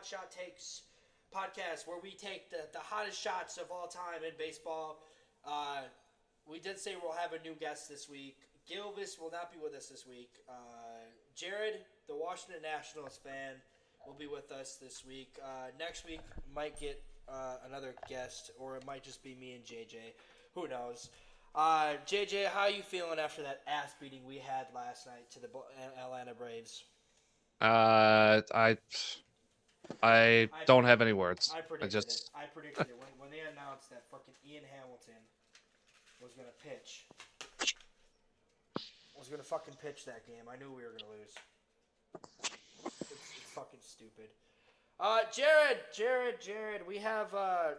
Hotshot Takes podcast where we take the hottest shots of all time in baseball. We did say we'll have a new guest this week. Gilvis will not be with us this week. Jared, the Washington Nationals fan, will be with us this week. Next week might get another guest, or it might just be me and JJ. Who knows? JJ, how are you feeling after that ass beating we had last night to the Atlanta Braves? I don't have any words. I predicted it. I predicted it when they announced that fucking Ian Hamilton was gonna pitch. Was gonna fucking pitch that game. I knew we were gonna lose. It's fucking stupid. Jared, we have an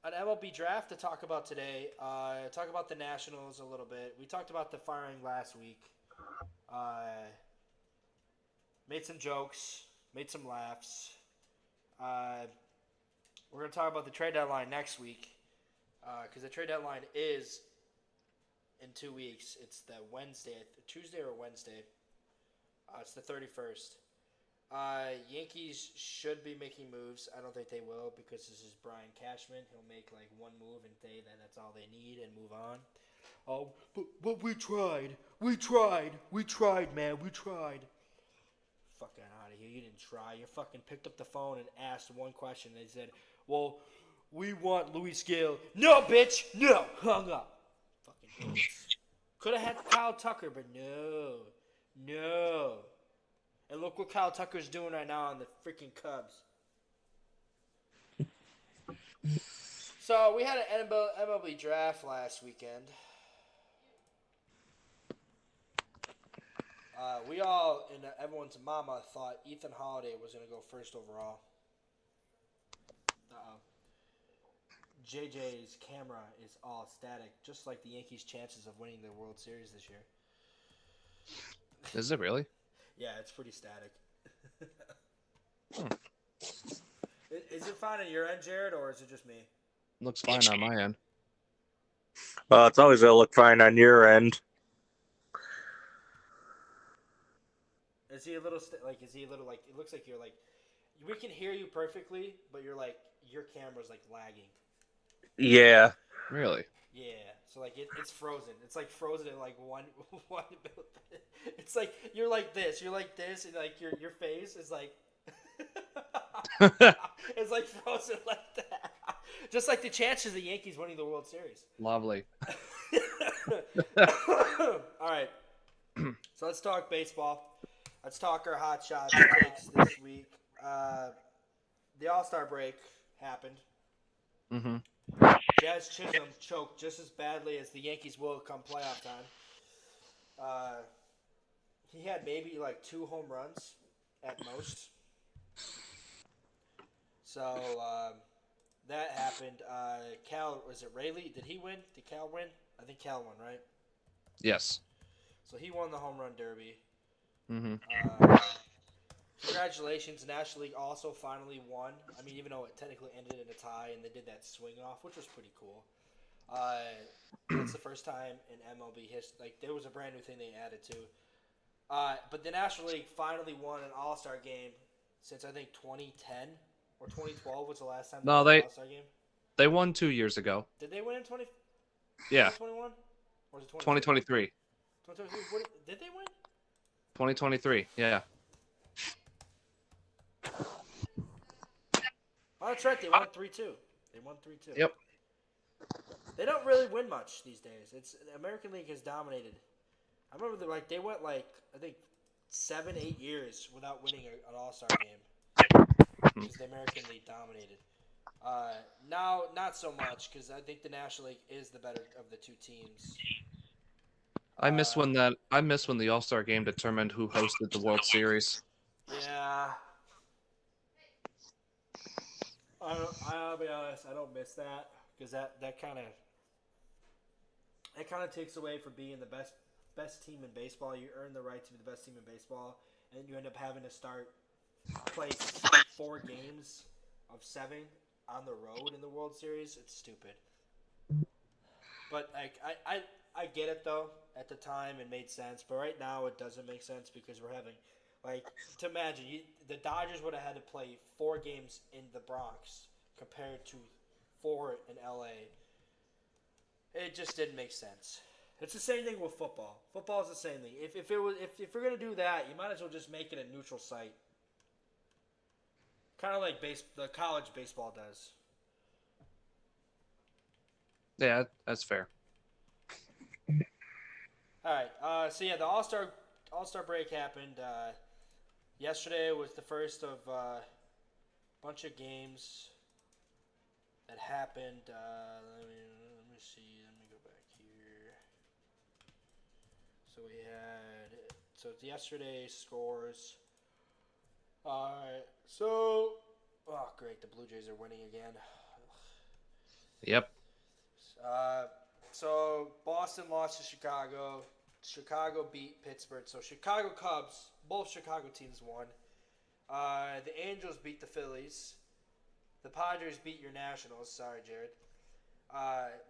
MLB draft to talk about today. Talk about the Nationals a little bit. We talked about the firing last week. Made some jokes, made some laughs. We're going to talk about the trade deadline next week because the trade deadline is in 2 weeks. It's the Tuesday or Wednesday. It's the 31st. Yankees should be making moves. I don't think they will because this is Brian Cashman. He'll make like one move and say that that's all they need and move on. Oh, but we tried, man, we tried. Fucking out of here. You didn't try. You fucking picked up the phone and asked one question. They said, well, we want Luis Gale. No, bitch. No. Hung up. Fucking idiots. Could have had Kyle Tucker, but no. And look what Kyle Tucker's doing right now on the freaking Cubs. So we had an MLB draft last weekend. We all, and everyone's mama, thought Ethan Holiday was going to go first overall. JJ's camera is all static, just like the Yankees' chances of winning the World Series this year. Is it really? Yeah, it's pretty static. Is it fine on your end, Jared, or is it just me? Looks fine on my end. It's always going to look fine on your end. Is he a little it looks like you're like, we can hear you perfectly, but you're like, your camera's like lagging. Yeah. Really? Yeah. So like it's frozen. It's like frozen in like one. It's like you're like this, and like your face is like, it's like frozen like that. Just like the chances of the Yankees winning the World Series. Lovely. All right. So let's talk baseball. Let's talk our hot shots takes this week. The All-Star break happened. Mm-hmm. Jazz Chisholm choked just as badly as the Yankees will come playoff time. He had maybe like 2 home runs at most. So that happened. Cal, was it Rayleigh? Did he win? Did Cal win? I think Cal won, right? Yes. So he won the home run derby. Mm-hmm. Congratulations, National League also finally won. I mean, even though it technically ended in a tie and they did that swing off, which was pretty cool. That's the first time in MLB history. Like, there was a brand new thing they added to. But the National League finally won an All-Star game since I think 2010 or 2012 was the last time they won an All-Star game. They won 2 years ago. Did they win in 2021? Or was it 2023. 2023. Did they win? 2023. Yeah. Oh, that's right. They won 3-2. Yep. They don't really win much these days. The American League has dominated. I remember they went I think 7-8 years without winning an All-Star game because the American League dominated. Now, not so much because I think the National League is the better of the two teams. I miss when the All-Star game determined who hosted the World Series. Yeah. I'll be honest, I don't miss that because that kind of takes away from being the best team in baseball. You earn the right to be the best team in baseball, and you end up having to play 4 games of 7 on the road in the World Series. It's stupid. But I get it though. At the time, it made sense, but right now it doesn't make sense because we're having Like, to imagine, the Dodgers would have had to play 4 games in the Bronx compared to 4 in LA. It just didn't make sense. It's the same thing with football. Football is the same thing. If you're gonna do that, you might as well just make it a neutral site. Kind of like the college baseball does. Yeah, that's fair. All right. So yeah, the All-Star break happened. Yesterday was the first of a bunch of games that happened. Let me see. Let me go back here. So we had yesterday's scores. So great, the Blue Jays are winning again. Yep. So Boston lost to Chicago. Chicago beat Pittsburgh. So Chicago Cubs, both Chicago teams won. The Angels beat the Phillies. The Padres beat your Nationals. Sorry, Jared.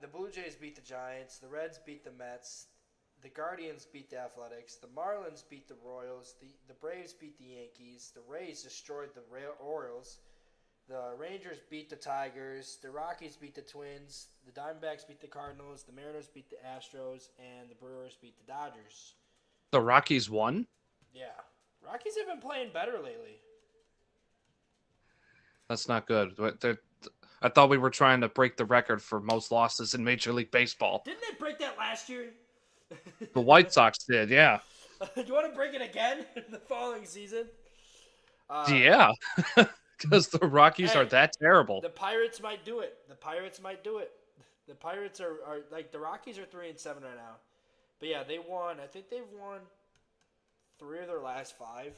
The Blue Jays beat the Giants. The Reds beat the Mets. The Guardians beat the Athletics. The Marlins beat the Royals. The Braves beat the Yankees. The Rays destroyed the Orioles. The Rangers beat the Tigers. The Rockies beat the Twins. The Diamondbacks beat the Cardinals. The Mariners beat the Astros. And the Brewers beat the Dodgers. The Rockies won? Yeah. Rockies have been playing better lately. That's not good. I thought we were trying to break the record for most losses in Major League Baseball. Didn't they break that last year? The White Sox did, yeah. Do you want to break it again in the following season? Yeah. Because the Rockies are that terrible. The Pirates might do it. The Pirates are like, the Rockies are 3-7 right now. But yeah, they won. I think they've won 3 of their last 5.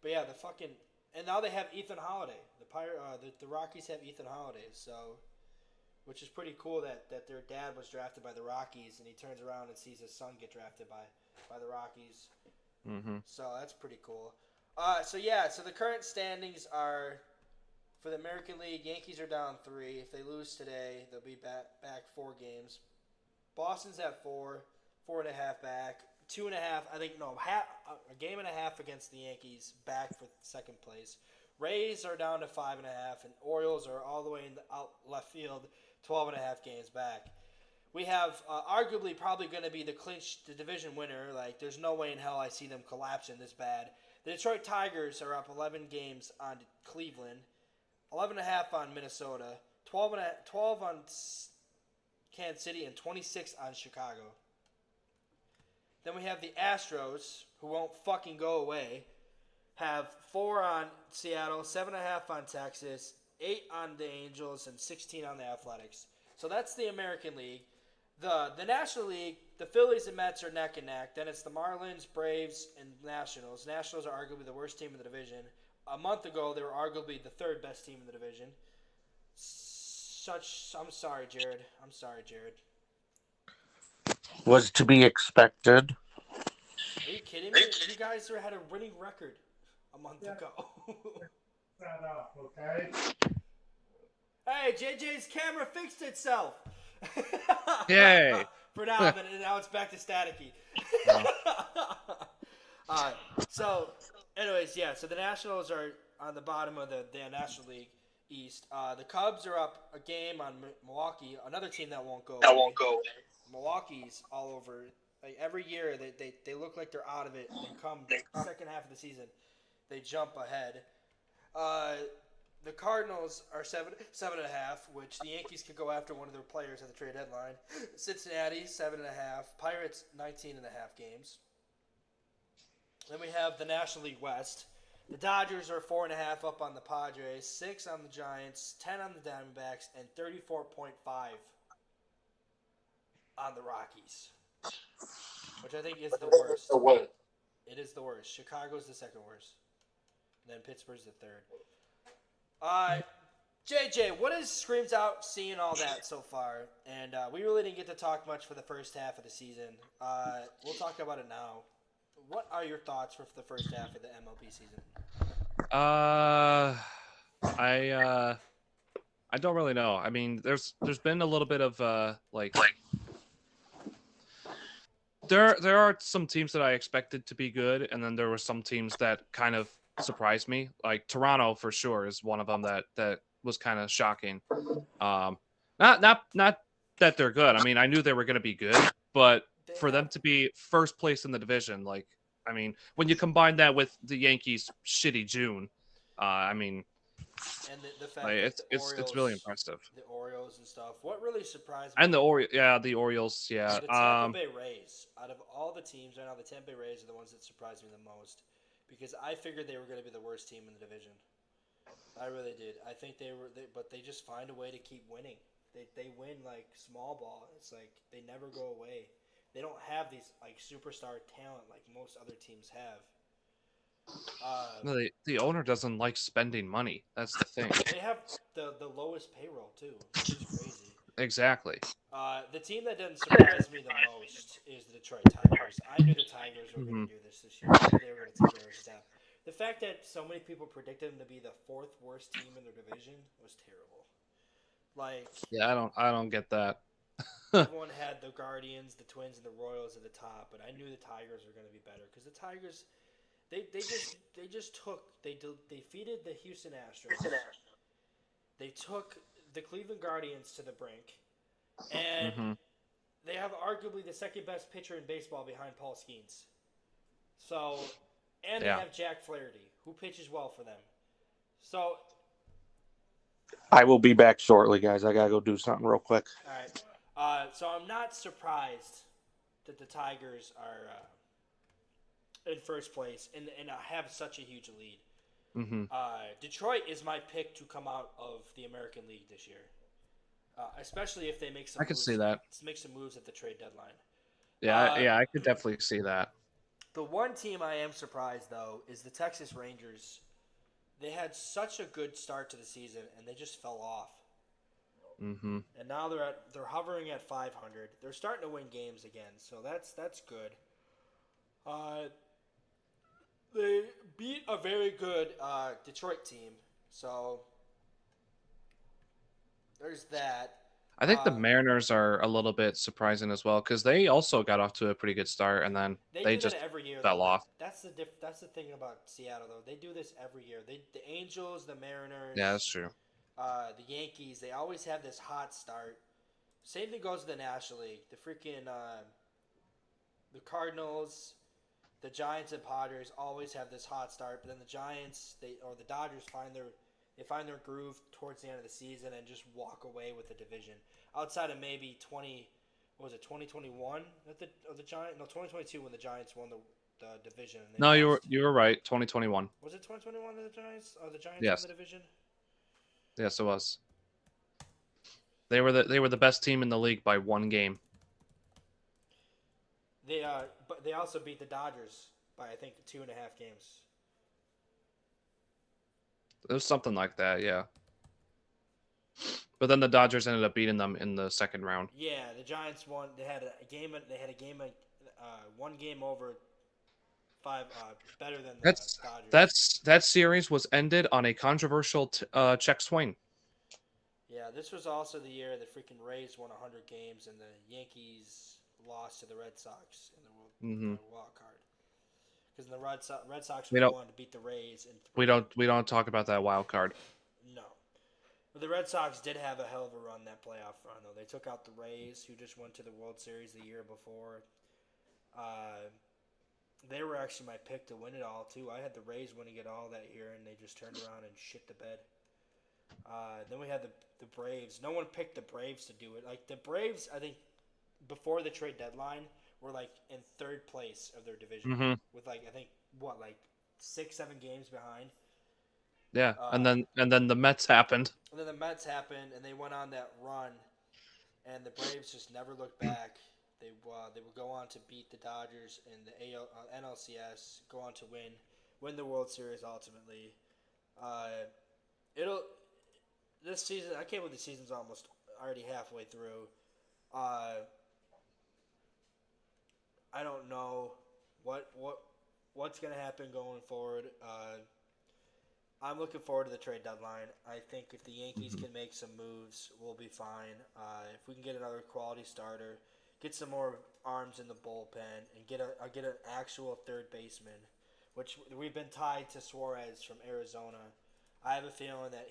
But yeah, and now they have Ethan Holiday. The Rockies have Ethan Holiday, so, which is pretty cool that their dad was drafted by the Rockies, and he turns around and sees his son get drafted by the Rockies. Mm-hmm. So that's pretty cool. So the current standings are, for the American League, Yankees are down 3. If they lose today, they'll be back 4 games. Boston's at 4.5 back. 2.5, I think, a game and a half against the Yankees, back for second place. Rays are down to 5.5, and Orioles are all the way in the out left field, 12.5 games back. We have arguably probably going to be the division winner. Like, there's no way in hell I see them collapsing this bad. The Detroit Tigers are up 11 games on Cleveland, 11.5 on Minnesota, 12 on Kansas City, and 26 on Chicago. Then we have the Astros, who won't fucking go away, have 4 on Seattle, 7.5 on Texas, 8 on the Angels, and 16 on the Athletics. So that's the American League. The National League, the Phillies and Mets are neck and neck. Then it's the Marlins, Braves, and Nationals. Nationals are arguably the worst team in the division. A month ago, they were arguably the 3rd best team in the division. I'm sorry, Jared. Was to be expected. Are you kidding me? You guys had a winning record a month ago. Shut up, okay? Hey, JJ's camera fixed itself. Yay. For now, but now it's back to staticky. So the Nationals are on the bottom of the National League East. The Cubs are up a game on Milwaukee, another team that won't go away. Milwaukee's all over. Like, every year they look like they're out of it. They come second half of the season, they jump ahead. The Cardinals are 7.5, which the Yankees could go after one of their players at the trade deadline. Cincinnati 7.5. Pirates 19.5 games. Then we have the National League West. The Dodgers are 4.5 up on the Padres, 6 on the Giants, 10 on the Diamondbacks, and 34.5 on the Rockies, which I think is the worst. It is the worst. Chicago's the second worst. And then Pittsburgh's the third. JJ, what is screams out seeing all that so far? And we really didn't get to talk much for the first half of the season. We'll talk about it now. What are your thoughts for the first half of the MLB season? I don't really know. I mean, there's been a little bit of there are some teams that I expected to be good, and then there were some teams that kind of surprised me. Like Toronto for sure is one of them that was kind of shocking. Um, not that they're good. I mean, I knew they were going to be good, but They for them have to be first place in the division, like, I mean, when you combine that with the Yankees' shitty June, I mean, and the fact like, that the it's really Orioles, impressive. the Orioles and stuff. What really surprised And me, the Orioles, yeah. the Tampa Bay Rays. Out of all the teams right now, the Tampa Bay Rays are the ones that surprised me the most, because I figured they were going to be the worst team in the division. I really did. I think but they just find a way to keep winning. They win like small ball. It's like they never go away. They don't have these like superstar talent like most other teams have. No, the owner doesn't like spending money. That's the thing. They have the lowest payroll too, which is crazy. Exactly. The team that doesn't surprise me the most is the Detroit Tigers. I knew the Tigers were going Hmm. to do this year. I knew they were going to take care of step. The fact that so many people predicted them to be the fourth worst team in their division was terrible. Like Yeah, I don't get that. everyone had the Guardians, the Twins, and the Royals at the top, but I knew the Tigers were going to be better because the Tigers, they defeated the Houston Astros. They took the Cleveland Guardians to the brink, and Hmm. they have arguably the second best pitcher in baseball behind Paul Skeens. So, and they Yeah. have Jack Flaherty, who pitches well for them. So, I will be back shortly, guys. I gotta go do something real quick. all right. So I'm not surprised that the Tigers are in first place and have such a huge lead. Hmm. Detroit is my pick to come out of the American League this year, especially if they make some. I could moves, see that. Make some moves at the trade deadline. Yeah, I could definitely see that. The one team I am surprised though is the Texas Rangers. They had such a good start to the season and they just fell off. Hmm. And now they're hovering at 500. They're starting to win games again, so that's good. They beat a very good Detroit team, so there's that. I think the Uh, Mariners are a little bit surprising as well because they also got off to a pretty good start and then They they do just that every year. fell Though. off. That's the thing about Seattle though. They do this every year. The Angels, the Mariners, Yeah, that's true. the Yankees. They always have this hot start. Same thing goes to the National League. The freaking the Cardinals, the Giants, and Padres always have this hot start. But then the Giants, the Dodgers find their groove towards the end of the season and just walk away with the division. Outside of maybe 2021 at the Giants? No, 2022 when the Giants won the division. And they No, lost. you were right. 2021. Was it 2021 that the Giants Yes. won the division? Yes, it was. They were the best team in the league by one game. But they also beat the Dodgers by I think 2.5 games. It was something like that, yeah. But then the Dodgers ended up beating them in the second round. Yeah, the Giants won. They had a game. One game over five. Better than the Dodgers. That series was ended on a controversial check swing. Yeah, this was also the year the freaking Rays won 100 games and the Yankees lost to the Red Sox in the wild card. Because the Red Sox were the one to beat the Rays. We don't talk about that wild card. No. But the Red Sox did have a hell of a run that playoff run, though. They took out the Rays, who just went to the World Series the year before. They were actually my pick to win it all, too. I had the Rays winning it all that year, and they just turned around and shit the bed. Then we had the Braves. No one picked the Braves to do it. Like, the Braves, I think, before the trade deadline, were, like, in third place of their division. With, like, I think, 6-7 games behind. Yeah, and then the Mets happened. And then the Mets happened, and they went on that run, and the Braves just never looked back. They would go on to beat the Dodgers in the NLCS, go on to win the World Series ultimately. This season, I can't believe the season's almost already halfway through. I don't know what's gonna happen going forward. I'm looking forward to the trade deadline. I think if the Yankees can make some moves, we'll be fine. If we can get another quality starter, get some more arms in the bullpen, and get an actual third baseman, which we've been tied to Suarez from Arizona. I have a feeling that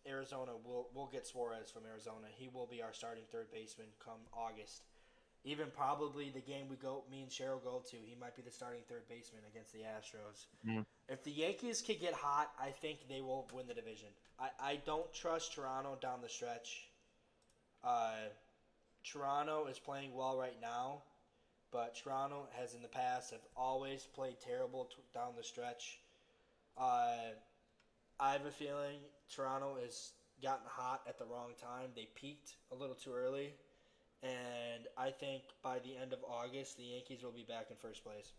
Arizona will get Suarez from Arizona. He will be our starting third baseman come August. Even probably the game me and Cheryl go to, he might be the starting third baseman against the Astros. Mm. If the Yankees could get hot, I think they will win the division. I don't trust Toronto down the stretch. Toronto is playing well right now, but Toronto has in the past have always played terrible down the stretch. I have a feeling Toronto has gotten hot at the wrong time. They peaked a little too early. And I think by the end of August, the Yankees will be back in first place.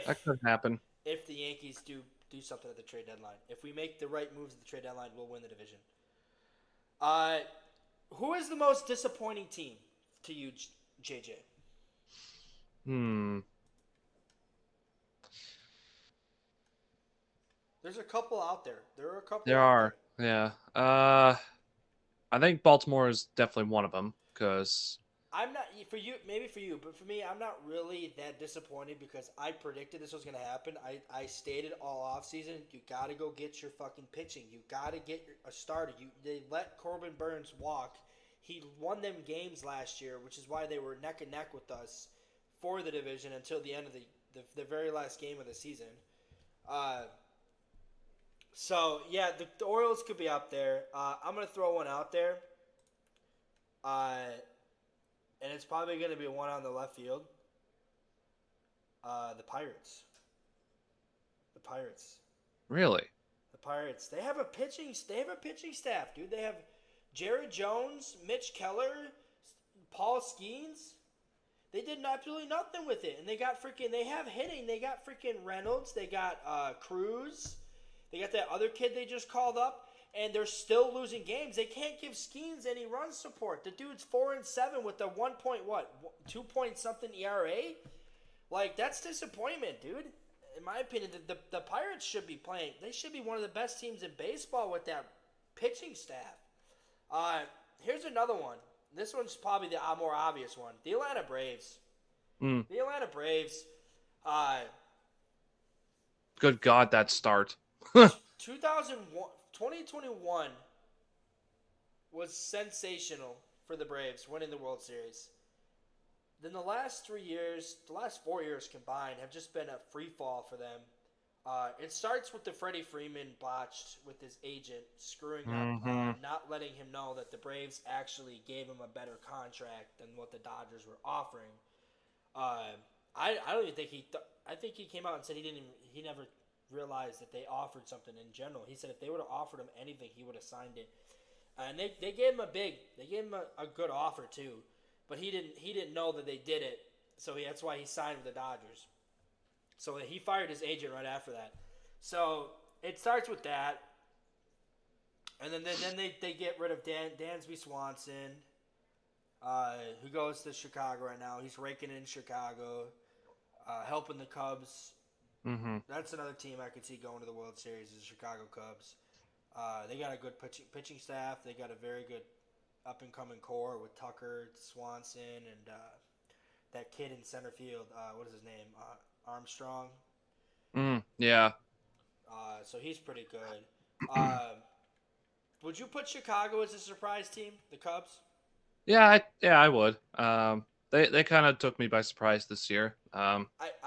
That could happen. If the Yankees do something at the trade deadline. If we make the right moves at the trade deadline, we'll win the division. Who is the most disappointing team to you, JJ? There's a couple out there. There are. Yeah. I think Baltimore is definitely one of them because I'm not for you, maybe for you, but for me, I'm not really that disappointed because I predicted this was going to happen. I stated all offseason, you got to go get your fucking pitching. You got to get a starter. They let Corbin Burns walk. He won them games last year, which is why they were neck and neck with us for the division until the end of the very last game of the season. So, yeah, the Orioles could be up there. I'm going to throw one out there. And it's probably going to be one on the left field. The Pirates. Really? The Pirates. They have a pitching staff, dude. They have Jared Jones, Mitch Keller, Paul Skeens. They did absolutely nothing with it. And they have hitting. They got freaking Reynolds. They got Cruz. They got that other kid they just called up. And they're still losing games. They can't give Skeens any run support. The dude's 4-7 with a 2 point something ERA. Like, that's disappointment, dude. In my opinion, the Pirates should be playing. They should be one of the best teams in baseball with that pitching staff. Here's another one. This one's probably the more obvious one. The Atlanta Braves. The Atlanta Braves. Good God, that start. 2021 was sensational for the Braves, winning the World Series. Then the last 4 years combined have just been a free fall for them. It starts with the Freddie Freeman botched with his agent screwing up, not letting him know that the Braves actually gave him a better contract than what the Dodgers were offering. I don't even think I think he came out and said he never realized that they offered something in general. He said if they would have offered him anything, he would have signed it. And they gave him a good offer too, but he didn't know that they did it. So that's why he signed with the Dodgers. So he fired his agent right after that. So it starts with that, and then they get rid of Dansby Swanson, who goes to Chicago right now. He's raking in Chicago, helping the Cubs. That's another team I could see going to the World Series is the Chicago Cubs. They got a good pitching staff. They got a very good up-and-coming core with Tucker, Swanson, and that kid in center field. What is his name? Armstrong. Yeah. So he's pretty good. Would you put Chicago as a surprise team, the Cubs? Yeah, I would. They kind of took me by surprise this year. I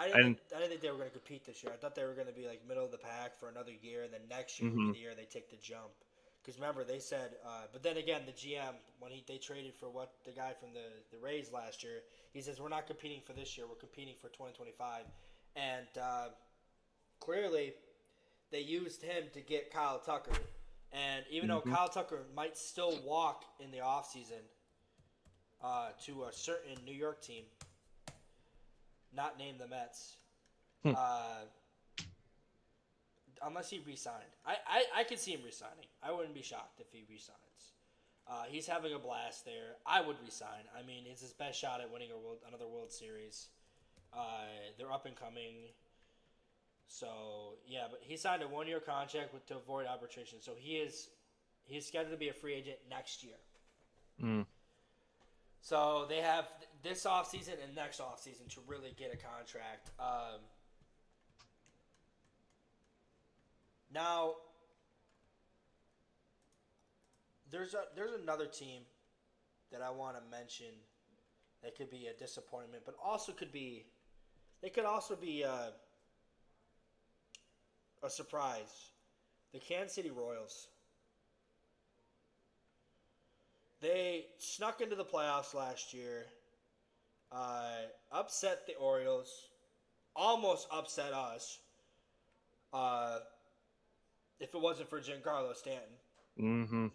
didn't think they were going to compete this year. I thought they were going to be like middle of the pack for another year, and then next year would be the year they take the jump. Because remember, they said, but then again, the GM, when they traded for the guy from the Rays last year, he says, we're not competing for this year, we're competing for 2025. And clearly, they used him to get Kyle Tucker. And even though Kyle Tucker might still walk in the offseason to a certain New York team, not named the Mets, unless he re-signed. I could see him re-signing. I wouldn't be shocked if he re-signs. He's having a blast there. I would re-sign. I mean, it's his best shot at winning another World Series. They're up and coming. So, yeah, but he signed a 1-year contract to avoid arbitration. So he's scheduled to be a free agent next year. So they have this offseason and next offseason to really get a contract. Now, there's another team that I want to mention that could be a disappointment, but also could be a surprise. The Kansas City Royals. They snuck into the playoffs last year, upset the Orioles, almost upset us. If it wasn't for Giancarlo Stanton. Mm-hmm.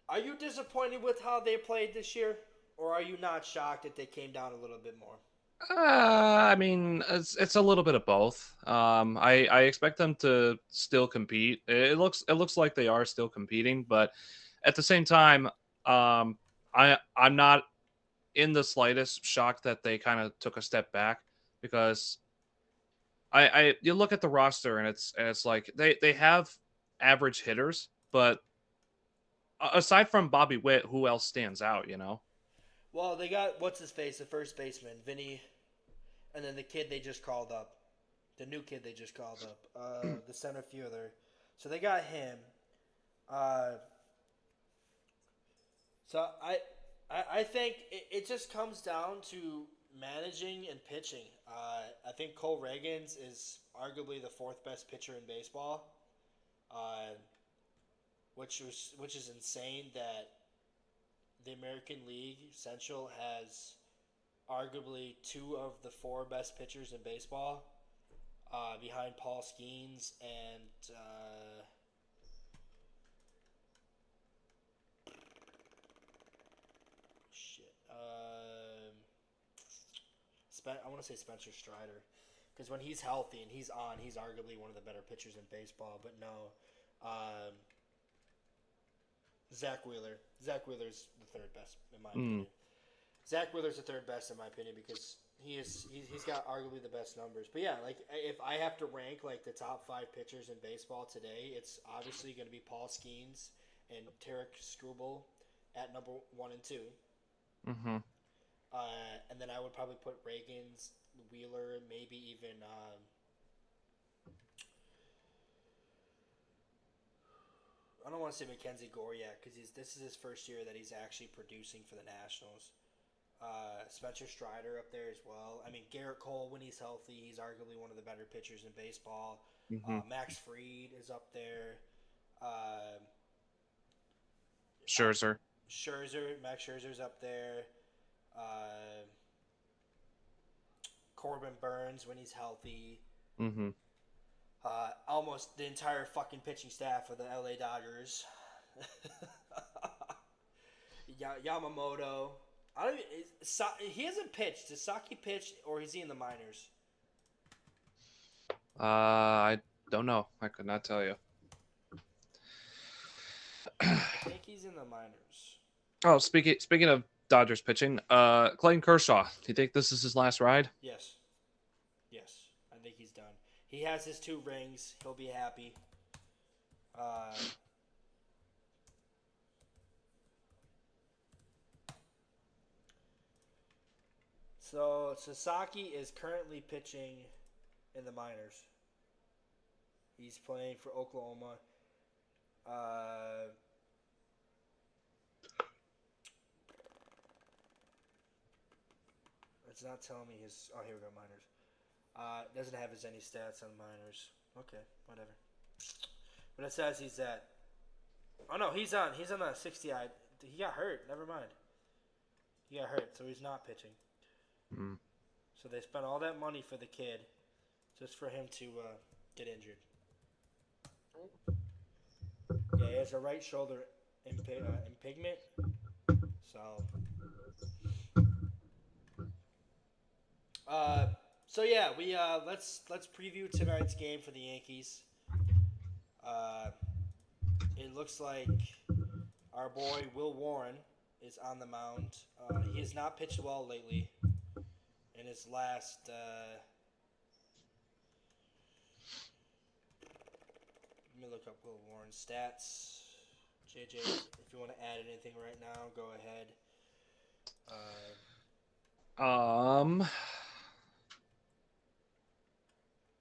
Are you disappointed with how they played this year? Or are you not shocked that they came down a little bit more? I mean, it's a little bit of both. I expect them to still compete. It looks like they are still competing, but at the same time, I'm not in the slightest shocked that they kind of took a step back because I you look at the roster and it's like they have average hitters, but aside from Bobby Witt, who else stands out? You know? Well, they got what's his face, the first baseman, Vinny, and then the kid they just called up, the new kid they just called up, the center fielder. So they got him. So I think it just comes down to managing and pitching. I think Cole Reagans is arguably the fourth best pitcher in baseball, which is insane that the American League Central has arguably two of the four best pitchers in baseball, behind Paul Skeens and I want to say Spencer Strider, because when he's healthy and he's on, he's arguably one of the better pitchers in baseball. But no, Zach Wheeler. Zach Wheeler's the third best in my opinion. Zach Wheeler's the third best in my opinion because he's got arguably the best numbers. But yeah, like if I have to rank like the top 5 pitchers in baseball today, it's obviously going to be Paul Skeens and Tarek Skubal at number 1 and 2. Mm-hmm. And then I would probably put Reagans, Wheeler, maybe even I don't want to say Mackenzie Gore yet because this is his first year that he's actually producing for the Nationals. Spencer Strider up there as well. I mean, Garrett Cole, when he's healthy, he's arguably one of the better pitchers in baseball. Mm-hmm. Max Fried is up there. Scherzer. Max Scherzer's up there. Corbin Burns when he's healthy. Mm-hmm. Almost the entire fucking pitching staff of the LA Dodgers. Yamamoto. He hasn't pitched. Does Saki pitch or is he in the minors? I don't know. I could not tell you. I think he's in the minors. Oh, speaking of Dodgers pitching, Clayton Kershaw. Do you think this is his last ride? Yes. I think he's done. He has his 2 rings. He'll be happy. So Sasaki is currently pitching in the minors. He's playing for Oklahoma. It's not telling me his. Oh, here we go, minors. Doesn't have any stats on minors. Okay, whatever. But it says he's at. Oh no, he's on the 60. He got hurt. Never mind. He got hurt, so he's not pitching. Mm. So they spent all that money for the kid, just for him to get injured. Yeah, he has a right shoulder impingement. So yeah, we let's preview tonight's game for the Yankees. It looks like our boy Will Warren is on the mound. He has not pitched well lately. In his last, let me look up Will Warren's stats. JJ, if you want to add anything right now, go ahead.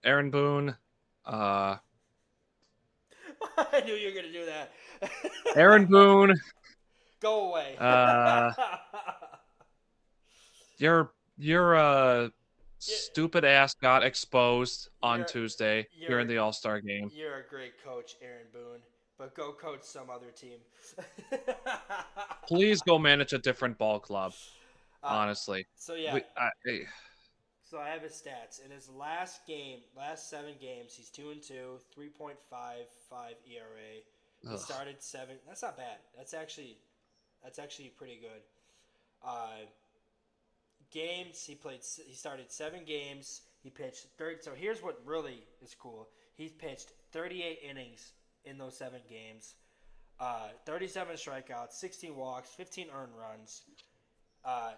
Aaron Boone. I knew you were gonna do that. Aaron Boone. Go away. Your stupid ass got exposed on You're- Tuesday during the All-Star game. You're a great coach, Aaron Boone, but go coach some other team. Please go manage a different ball club. Honestly. So yeah. Hey. So I have his stats. In his last 7 games, he's 2-2, 3.55 ERA. He started 7. That's not bad. That's actually pretty good. Games he started 7 games. He pitched 30. So here's what really is cool. He's pitched 38 innings in those 7 games. 37 strikeouts, 16 walks, 15 earned runs.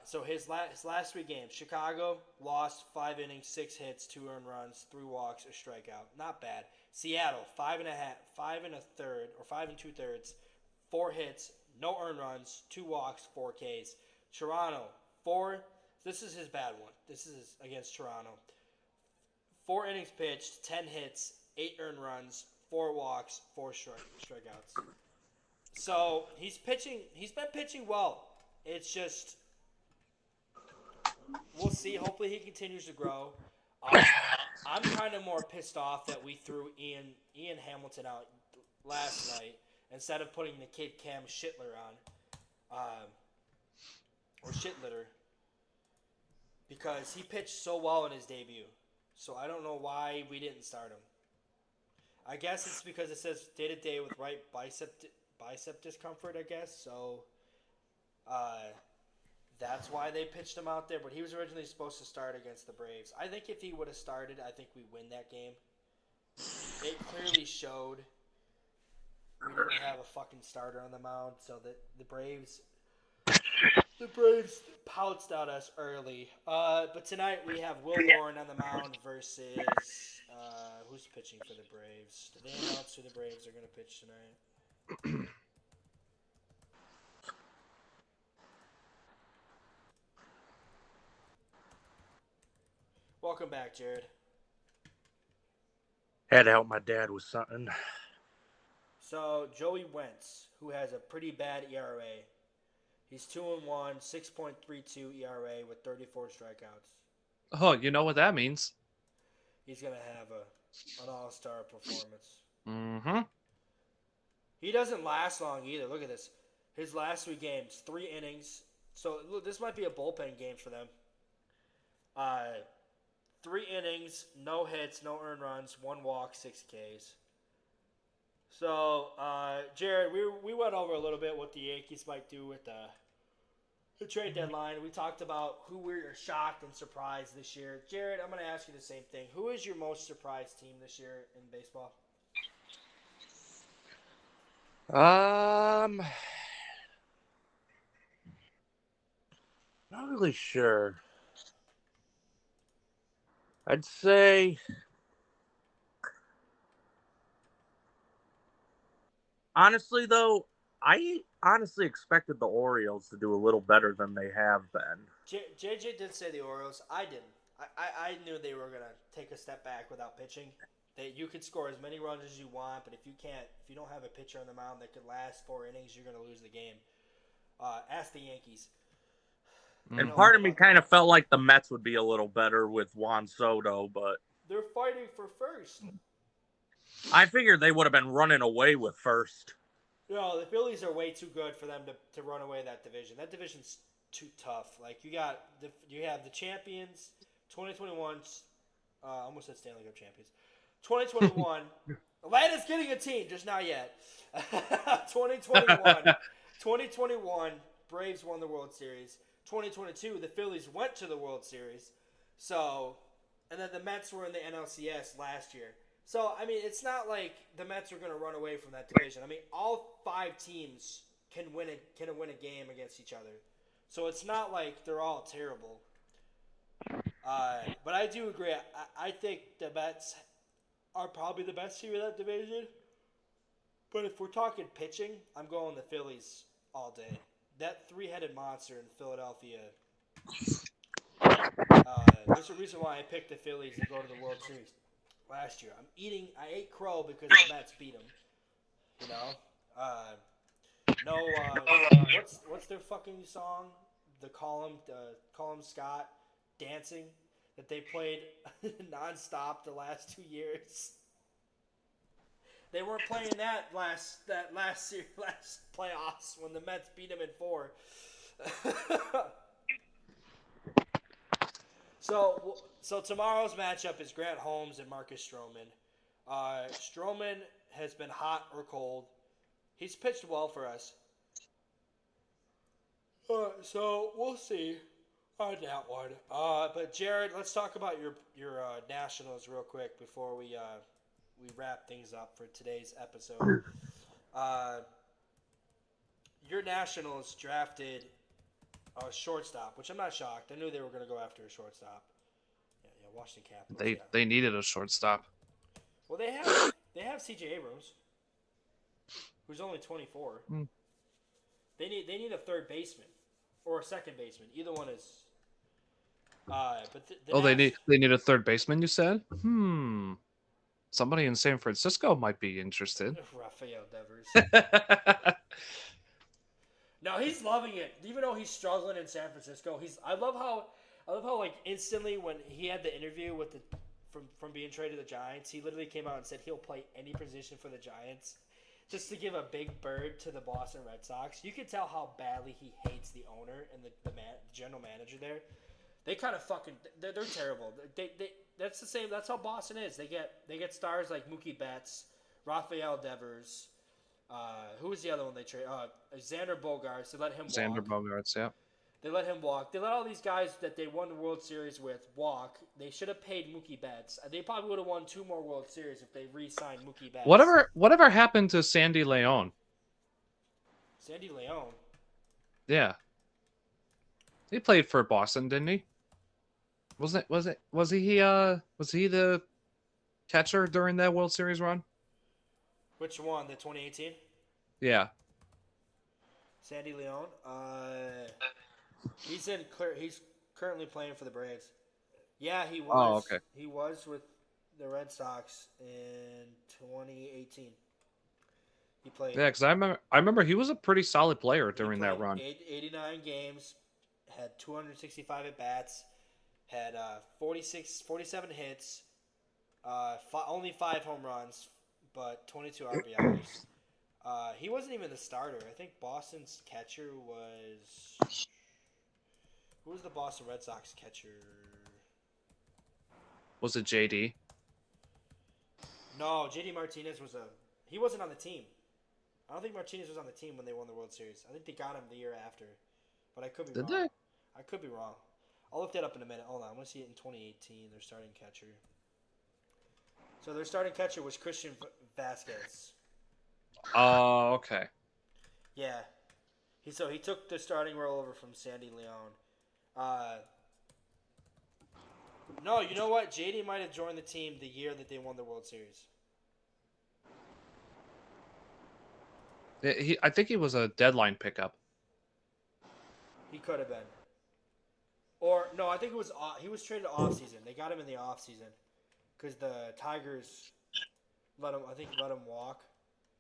So his last 3 games, Chicago lost 5 innings, 6 hits, 2 earned runs, 3 walks, a strikeout. Not bad. Seattle 5 2/3, 4 hits, no earned runs, 2 walks, 4 Ks. Toronto 4. This is his bad one. This is against Toronto. 4 innings pitched, 10 hits, 8 earned runs, 4 walks, 4 strikeouts. So he's been pitching well. It's just, we'll see. Hopefully he continues to grow. I'm kind of more pissed off that we threw Ian Hamilton out last night instead of putting the kid Cam Shittler on, or Shittlitter, because he pitched so well in his debut. So I don't know why we didn't start him. I guess it's because it says day-to-day with right bicep discomfort, I guess. So that's why they pitched him out there. But he was originally supposed to start against the Braves. I think if he would have started, I think we win that game. It clearly showed we didn't have a fucking starter on the mound, so that the Braves pounced on us early. But tonight we have Will Warren on the mound versus who's pitching for the Braves? Did they announce who the Braves are going to pitch tonight? Welcome back, Jared. Had to help my dad with something. So Joey Wentz, who has a pretty bad ERA. He's 2-1, 6.32 ERA with 34 strikeouts. Oh, you know what that means? He's gonna have an all-star performance. Mm-hmm. He doesn't last long either. Look at this. His last 3 games, 3 innings. So look, this might be a bullpen game for them. 3 innings, no hits, no earned runs, 1 walk, 6 Ks. So, Jared, we went over a little bit what the Yankees might do with the trade deadline. We talked about who we were shocked and surprised this year. Jared, I'm going to ask you the same thing. Who is your most surprised team this year in baseball? Not really sure. I'd say, honestly though, I honestly expected the Orioles to do a little better than they have been. JJ did say the Orioles. I didn't. I knew they were going to take a step back without pitching. That you could score as many runs as you want, but if you don't have a pitcher on the mound that could last 4 innings, you're going to lose the game. Ask the Yankees. And part of me kind of felt like the Mets would be a little better with Juan Soto, but they're fighting for first. I figured they would have been running away with first. No, the Phillies are way too good for them to run away that division. That division's too tough. Like you have the champions, 2021. Almost said Stanley Cup champions. 2021. Atlanta's getting a team, just not yet. 2021. Braves won the World Series. 2022, the Phillies went to the World Series. So, and then the Mets were in the NLCS last year. So, I mean, it's not like the Mets are going to run away from that division. I mean, all 5 teams can win a game against each other. So, it's not like they're all terrible. But I do agree. I think the Mets are probably the best team in that division. But if we're talking pitching, I'm going the Phillies all day. That three-headed monster in Philadelphia. There's a reason why I picked the Phillies to go to the World Series last year. I ate crow because the Mets beat them. You know, no. What's their fucking song? The Call 'em Scott dancing that they played nonstop the last 2 years. They weren't playing that last playoffs when the Mets beat them in 4. So tomorrow's matchup is Grant Holmes and Marcus Stroman. Stroman has been hot or cold. He's pitched well for us. So we'll see on that one. But Jared, let's talk about your Nationals real quick before we wrap things up for today's episode. Your Nationals drafted a shortstop, which I'm not shocked. I knew they were going to go after a shortstop. Yeah, Washington Capitals. They needed a shortstop. Well, they have C.J. Abrams, who's only 24. They need a third baseman or a second baseman. Either one is. They need a third baseman. You said. Somebody in San Francisco might be interested. Rafael Devers. No, he's loving it. Even though he's struggling in San Francisco, I love how like instantly when he had the interview with from being traded to the Giants, he literally came out and said he'll play any position for the Giants, just to give a big bird to the Boston Red Sox. You can tell how badly he hates the owner and the general manager there. They kind of fucking they're terrible. That's the same. That's how Boston is. They get stars like Mookie Betts, Rafael Devers. Who was the other one they traded? Xander Bogaerts. They let him walk. Xander Bogaerts, yeah. They let him walk. They let all these guys that they won the World Series with walk. They should have paid Mookie Betts. They probably would have won 2 more World Series if they re-signed Mookie Betts. Whatever happened to Sandy Leon? Sandy Leon? Yeah. He played for Boston, didn't he? Was he the catcher during that World Series run? Which one? The 2018? Yeah. Sandy Leon? He's currently playing for the Braves. Yeah, he was. Oh, okay. He was with the Red Sox in 2018. He played. Yeah, because I remember he was a pretty solid player during that run. 89 games, had 265 at bats, had 47 hits, only 5 home runs, but 22 RBIs. He wasn't even the starter. I think Boston's catcher was... Who was the Boston Red Sox catcher? Was it JD? No, JD Martinez was he wasn't on the team. I don't think Martinez was on the team when they won the World Series. I think they got him the year after. But I could be wrong. Did they? I could be wrong. I'll look that up in a minute. Hold on. I want to see it in 2018, their starting catcher. So their starting catcher was Christian Vasquez. Oh, okay. Yeah. He took the starting role over from Sandy Leon. No, you know what? JD might have joined the team the year that they won the World Series. I think he was a deadline pickup. He could have been. Or no, I think it was he was traded off season. They got him in the off season because the Tigers let him walk.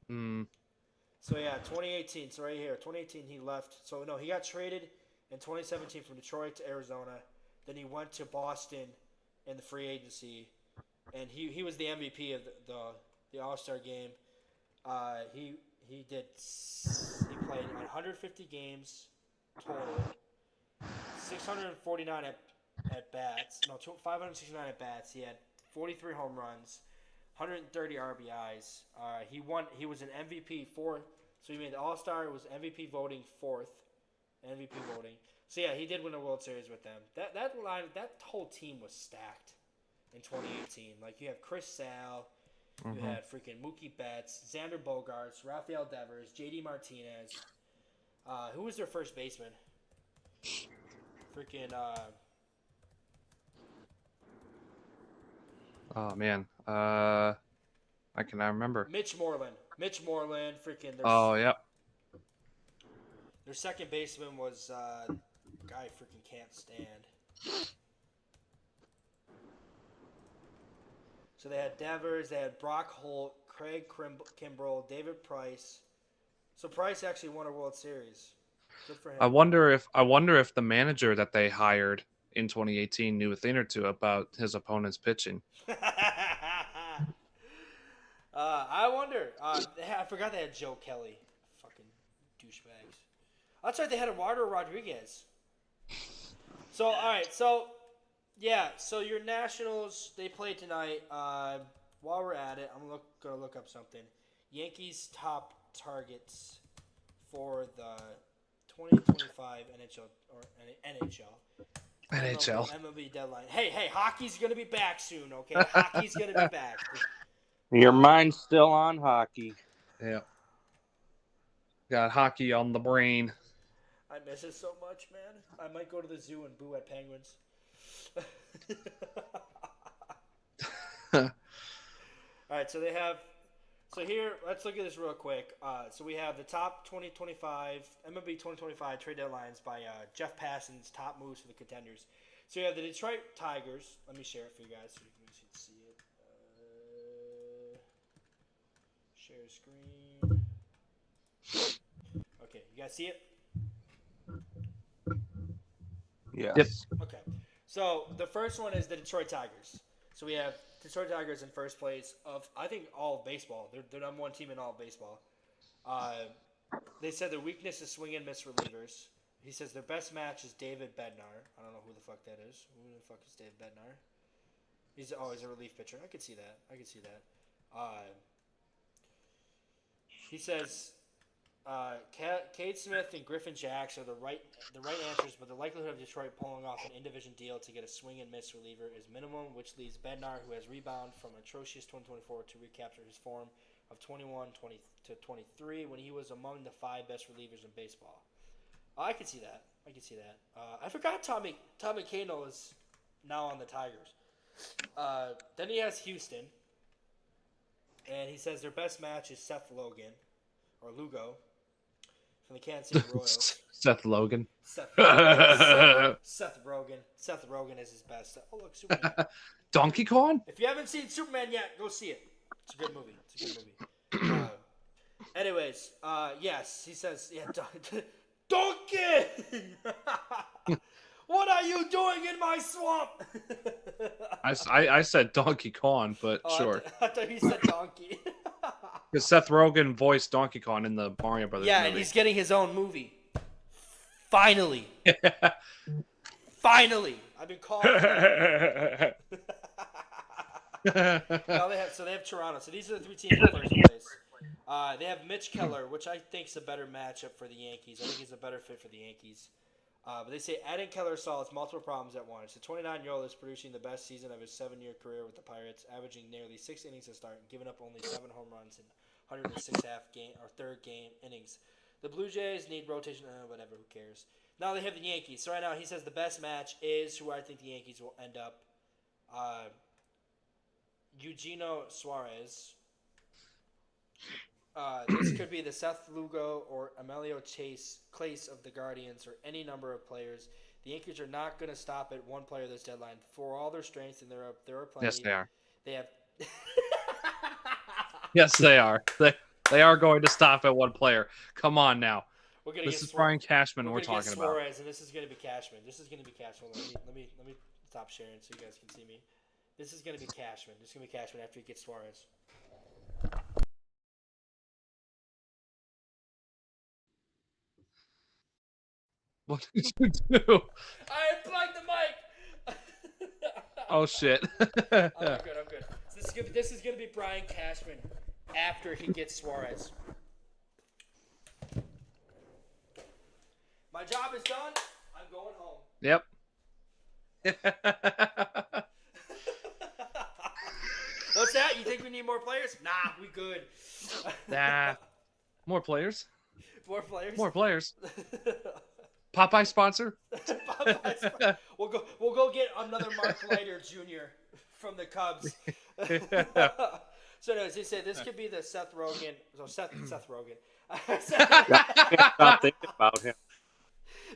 So yeah, 2018. So right here, 2018 he left. So no, he got traded in 2017 from Detroit to Arizona. Then he went to Boston in the free agency, and he was the MVP of the All-Star game. He played 150 games total, 649 at bats. No, 569 at bats. He had 43 home runs, 130 RBIs. He was an MVP for. So he made the All-Star. It was MVP voting 4th. MVP voting. So yeah, he did win a World Series with them. That whole team was stacked in 2018. Like you have Chris Sale, you had freaking Mookie Betts, Xander Bogaerts, Rafael Devers, JD Martinez. Who was their first baseman? Freaking Oh man, I cannot remember. Mitch Moreland. Mitch Moreland, freaking. Oh, yep. Their second baseman was a guy I freaking can't stand. So they had Devers, they had Brock Holt, Craig Kimbrell, David Price. So Price actually won a World Series. Good for him. I wonder if the manager that they hired in 2018 knew a thing or two about his opponent's pitching. I wonder. I forgot they had Joe Kelly. Fucking douchebags. That's right. They had Eduardo Rodriguez. So all right. So yeah. So your Nationals, they play tonight. While we're at it, I'm gonna look up something. Yankees top targets for the 2025 NHL or NHL. MLB deadline. Hey, hockey's gonna be back soon. Okay, hockey's gonna be back. Your mind's still on hockey. Yeah. Got hockey on the brain. I miss it so much, man. I might go to the zoo and boo at penguins. All right, so they have. So here, let's look at this real quick. So we have the top 2025 MLB 2025 trade deadlines by Jeff Passan's top moves for the contenders. So you have the Detroit Tigers. Let me share it for you guys so you can see it. Share screen. Okay, you guys see it? Yes. Yep. Okay. So the first one is the Detroit Tigers. So we have Detroit Tigers in first place of, I think, all of baseball. They're the number one team in all of baseball. They said their weakness is swing and miss relievers. He says their best match is David Bednar. I don't know who the fuck that is. Who the fuck is David Bednar? He's a relief pitcher. I could see that. He says Cade Smith and Griffin Jacks are the right answers, but the likelihood of Detroit pulling off an in-division deal to get a swing and miss reliever is minimum, which leaves Bednar, who has rebounded from atrocious 2024 to recapture his form of 21 to 23 when he was among the 5 best relievers in baseball. I could see that. I forgot Tommy Kahnle is now on the Tigers. Then he has Houston, and he says their best match is Seth Logan, or Lugo, from the Kansas City Royals. Seth Logan. Seth Rogen. Seth Rogen is his best. Oh, look, Superman. Donkey Kong? If you haven't seen Superman yet, go see it. It's a good movie. Anyways, yes, he says, yeah, Donkey! What are you doing in my swamp? I said Donkey Kong, but sure. I thought you said donkey. Because Seth Rogen voiced Donkey Kong in the Mario Brothers yeah, movie. and he's getting his own movie. Finally. Finally. I've been calling. Now they have Toronto. So these are the 3 teams in first place. They have Mitch Keller, which I think is a better matchup for the Yankees. I think he's a better fit for the Yankees. But they say adding Keller solves multiple problems at once. The 29-year-old is producing the best season of his 7-year career with the Pirates, averaging nearly 6 innings to start and giving up only 7 home runs in 106 third game innings. The Blue Jays need rotation. Whatever, who cares? Now they have the Yankees. So right now he says the best match is who I think the Yankees will end up. Eugenio Suarez. This could be the Seth Lugo or Emilio Clace of the Guardians, or any number of players. The Yankees are not going to stop at one player this deadline. For all their strengths, and there are plenty. Yes, they are. They have. Yes, they are. They are going to stop at one player. Come on now. This is Brian Cashman we're talking about. Suarez, and this is going to be Cashman. Let me stop sharing so you guys can see me. This is going to be Cashman. This is going to be Cashman after he gets Suarez. What did you do? I unplugged the mic. Oh shit. I'm good. This is gonna be Brian Cashman after he gets Suarez. My job is done. I'm going home. Yep. What's that? You think we need more players? Nah, we good. Nah. More players. More players. More players. Popeye sponsor. We'll go get another Mark Leiter Jr. from the Cubs. So anyways, he said this could be the Seth Rogen. So Seth Rogen. Can't stop thinking about him.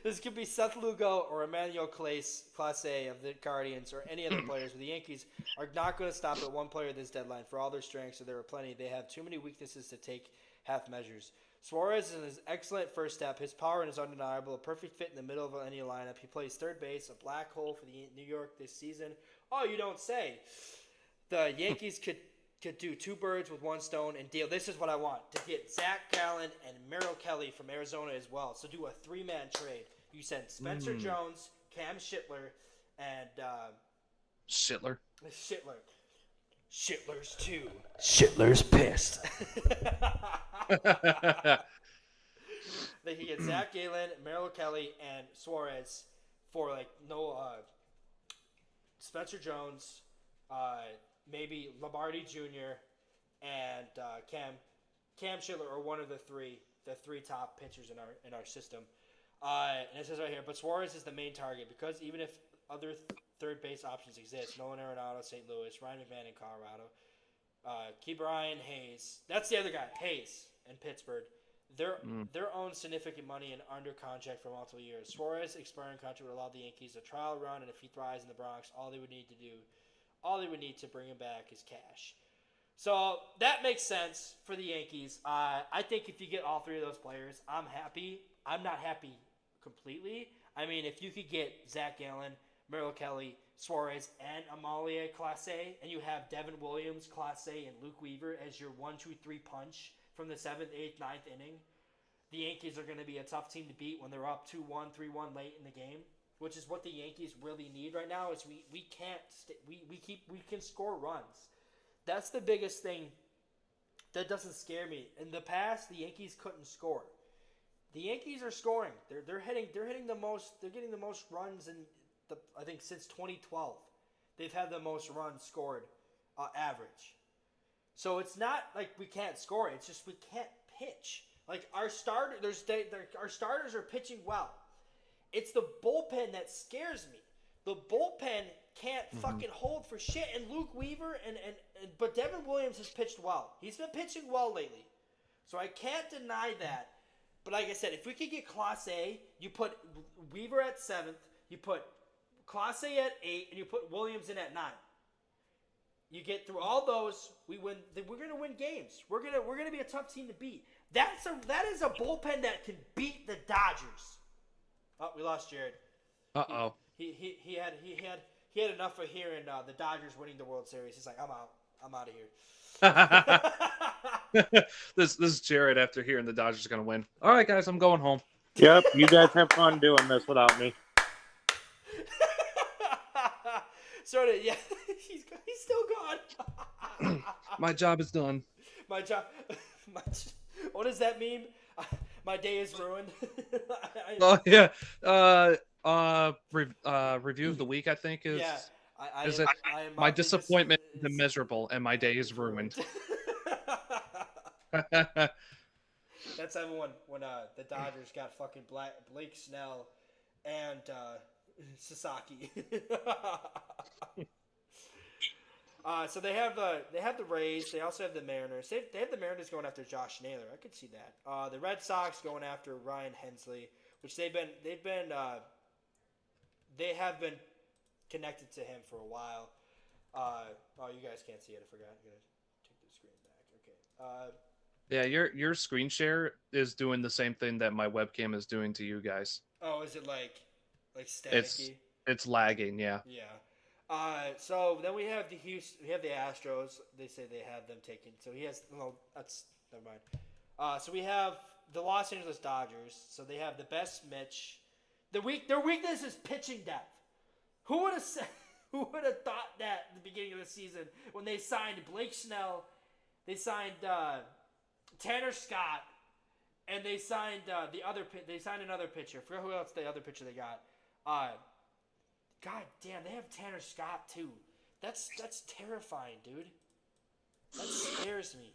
This could be Seth Lugo or Emmanuel Clase of the Guardians or any other players. But the Yankees are not going to stop at one player this deadline. For all their strengths, so there are plenty. They have too many weaknesses to take half measures. Suarez is an excellent first step. His power is undeniable. A perfect fit in the middle of any lineup. He plays third base, a black hole for the New York this season. Oh, you don't say. The Yankees could do two birds with one stone and deal. This is what I want, to get Zach Gallen and Merrill Kelly from Arizona as well. So do a three-man trade. You send Spencer Jones, Cam Schittler, and Schittler. Schittler's too. Schittler's pissed. They can get Zach Gallen, Merrill Kelly, and Suarez for Spencer Jones, maybe Lombardi Jr. and Cam Schittler, or one of the three top pitchers in our system. And it says right here, but Suarez is the main target because even if other third base options exist, Nolan Arenado, St. Louis, Ryan McMahon in Colorado, Ke'Bryan Hayes, that's the other guy, Hayes in Pittsburgh. Their own significant money and under contract for multiple years. Suarez expiring contract would allow the Yankees a trial run, and if he thrives in the Bronx, all they would need to bring him back is cash. So that makes sense for the Yankees. I think if you get all three of those players, I'm happy. I'm not happy completely. I mean, if you could get Zach Gallen, Merrill Kelly, Suarez, and Amalia Clase, and you have Devin Williams, Clase, and Luke Weaver as your 1-2-3 punch from the 7th, 8th, 9th inning, the Yankees are going to be a tough team to beat when they're up 2-1, 3-1 late in the game, which is what the Yankees really need right now. Is we can score runs. That's the biggest thing that doesn't scare me. In the past, the Yankees couldn't score. The Yankees are scoring. They're hitting the most. They're getting the most runs I think since 2012. They've had the most runs scored average. So it's not like we can't score. It's just we can't pitch. Like our starters are pitching well. It's the bullpen that scares me. The bullpen can't fucking hold for shit. And Luke Weaver but Devin Williams has pitched well. He's been pitching well lately. So I can't deny that. But like I said, if we could get Clase, you put Weaver at 7th, you put Clase at 8, and you put Williams in at 9. You get through all those, we win. We're gonna win games. We're gonna be a tough team to beat. That is a bullpen that can beat the Dodgers. Oh, we lost Jared. Uh-oh. He had enough of hearing the Dodgers winning the World Series. He's like, I'm out of here. This is Jared after hearing the Dodgers are going to win. All right, guys, I'm going home. Yep, you guys have fun doing this without me. Sort of, yeah. He's still gone. My job is done. My job. What does that mean? My day is ruined. Oh yeah. Review of the week, I think is. Yeah. My disappointment is immeasurable and my day is ruined. That's everyone when the Dodgers got fucking Blake Snell and Sasaki. So they have the Rays. They also have the Mariners. They have the Mariners going after Josh Naylor. I could see that. The Red Sox going after Ryan Hensley, which they have been connected to him for a while. Oh, you guys can't see it. I forgot. I'm gonna take the screen back. Okay. Yeah, your screen share is doing the same thing that my webcam is doing to you guys. Oh, is it like staticky? It's lagging, yeah. Yeah. So then we have the Astros. They say they have them taken. So that's never mind. So we have the Los Angeles Dodgers. So they have the best Mitch. Their weakness is pitching depth. Who would have thought that at the beginning of the season when they signed Blake Snell, they signed Tanner Scott, and they signed another pitcher. I forgot who else the other pitcher they got. God damn, they have Tanner Scott too. That's terrifying, dude. That scares me.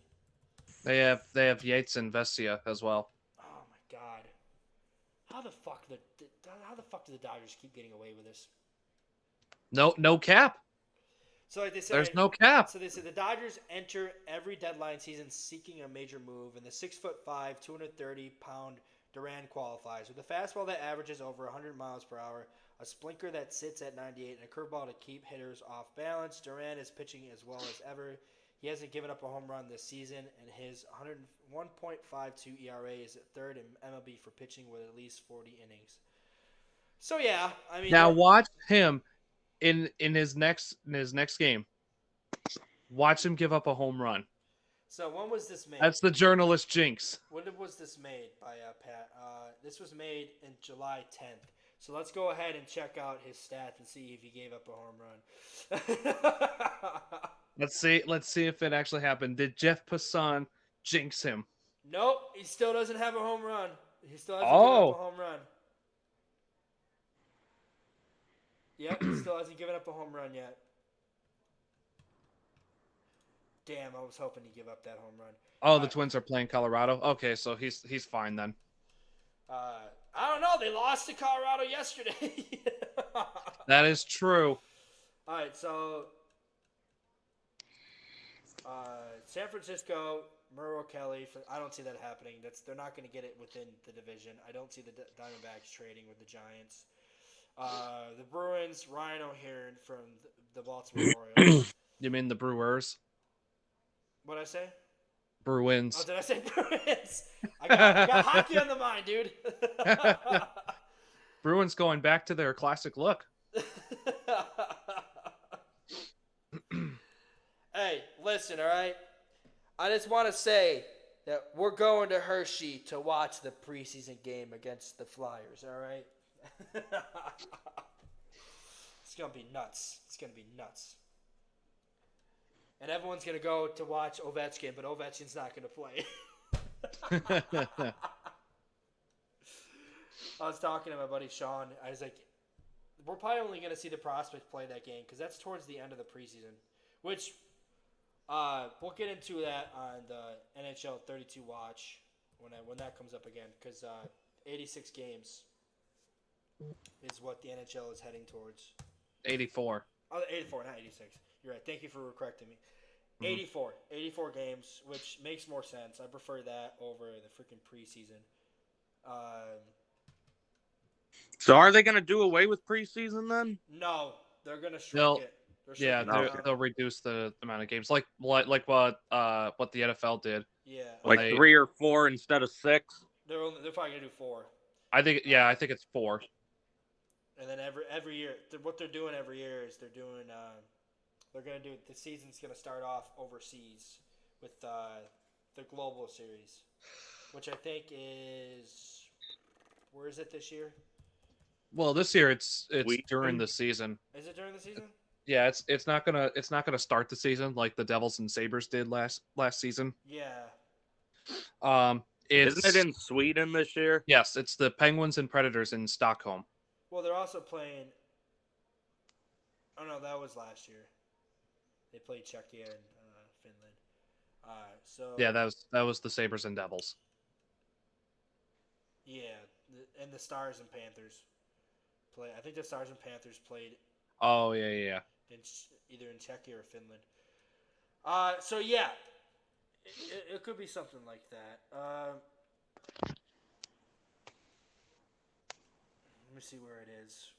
They have Yates and Vestia as well. Oh my god. How the fuck do the Dodgers keep getting away with this? No cap. So like they said, There's no cap. So they said the Dodgers enter every deadline season seeking a major move, and the 6'5", 230-pound Duran qualifies with a fastball that averages over 100 miles per hour, a splinter that sits at 98, and a curveball to keep hitters off balance. Duran is pitching as well as ever. He hasn't given up a home run this season, and his 1.52 ERA is third in MLB for pitching with at least 40 innings. So yeah, I mean, Now watch him in his next game. Watch him give up a home run. So when was this made? That's the journalist jinx. When was this made by Pat? This was made in July 10th. So let's go ahead and check out his stats and see if he gave up a home run. Let's see if it actually happened. Did Jeff Passan jinx him? Nope, he still doesn't have a home run. He still hasn't given up a home run. Yep, he still hasn't given up a home run yet. Damn, I was hoping to give up that home run. Oh, the Twins are playing Colorado. Okay, so he's fine then. I don't know. They lost to Colorado yesterday. That is true. All right, so San Francisco, Merrill Kelly. I don't see that happening. They're not going to get it within the division. I don't see the Diamondbacks trading with the Giants. The Bruins, Ryan O'Hearn from the Baltimore Orioles. You mean the Brewers? What'd I say? Bruins. Oh, did I say Bruins? I got hockey on the mind, dude. Bruins going back to their classic look. Hey, listen, all right? I just want to say that we're going to Hershey to watch the preseason game against the Flyers, all right? It's going to be nuts. It's going to be nuts. And everyone's going to go to watch Ovechkin, but Ovechkin's not going to play. I was talking to my buddy Sean. I was like, we're probably only going to see the prospect play that game because that's towards the end of the preseason, which we'll get into that on the NHL 32 watch when that comes up again because 86 games is what the NHL is heading towards. 84. Oh, 84, not 86. You're right. Thank you for correcting me. 84 games, which makes more sense. I prefer that over the freaking preseason. So are they going to do away with preseason then? No, they're going to shrink it. They'll reduce the amount of games, like what the NFL did. Yeah, like 3 or 4 instead of 6. They're probably going to do 4. I think it's 4. And then every year, what they're doing every year is they're going to do the season's going to start off overseas with the Global Series, which I think is where is it this year? Well, this year it's during the season. Is it during the season? Yeah, it's not gonna start the season like the Devils and Sabres did last season. Yeah. Isn't it in Sweden this year? Yes, it's the Penguins and Predators in Stockholm. Well, they're also playing. Oh no, that was last year. They played Czechia and Finland. Yeah, that was the Sabres and Devils. Yeah, and the Stars and Panthers play. I think the Stars and Panthers played. Oh yeah. Either in Czechia or Finland. So yeah, it could be something like that. Let me see where it is.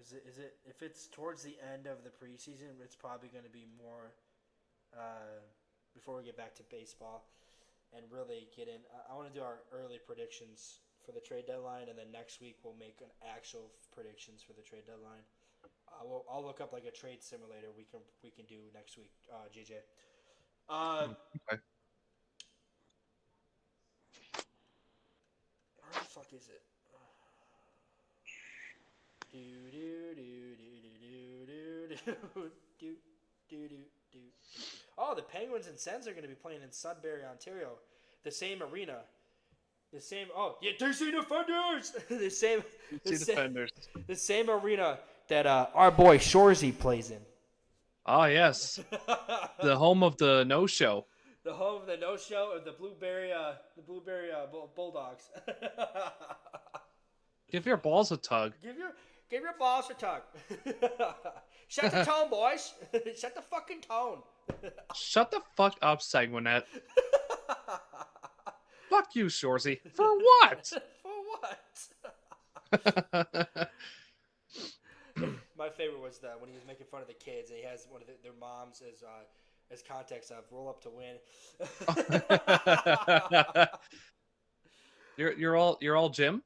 Is it if it's towards the end of the preseason, it's probably going to be more before we get back to baseball and really get in. I want to do our early predictions for the trade deadline, and then next week we'll make an actual predictions for the trade deadline. I'll look up like a trade simulator we can do next week, JJ. Okay. Where the fuck is it? Oh, the Penguins and Sens are going to be playing in Sudbury, Ontario. The same arena. The same. Oh, yeah, DC Defenders. The same arena that our boy Shorzy plays in. Oh yes, the home of the No Show. The home of the No Show of the Blueberry Bulldogs. Give your balls a tug. Give your balls a tug. Shut the tone, boys. Shut the fucking tone. Shut the fuck up, Sanguinet. Fuck you, Shorzy. For what? For what? My favorite was when he was making fun of the kids, and he has one of their moms as context of roll up to win. You're all Jim?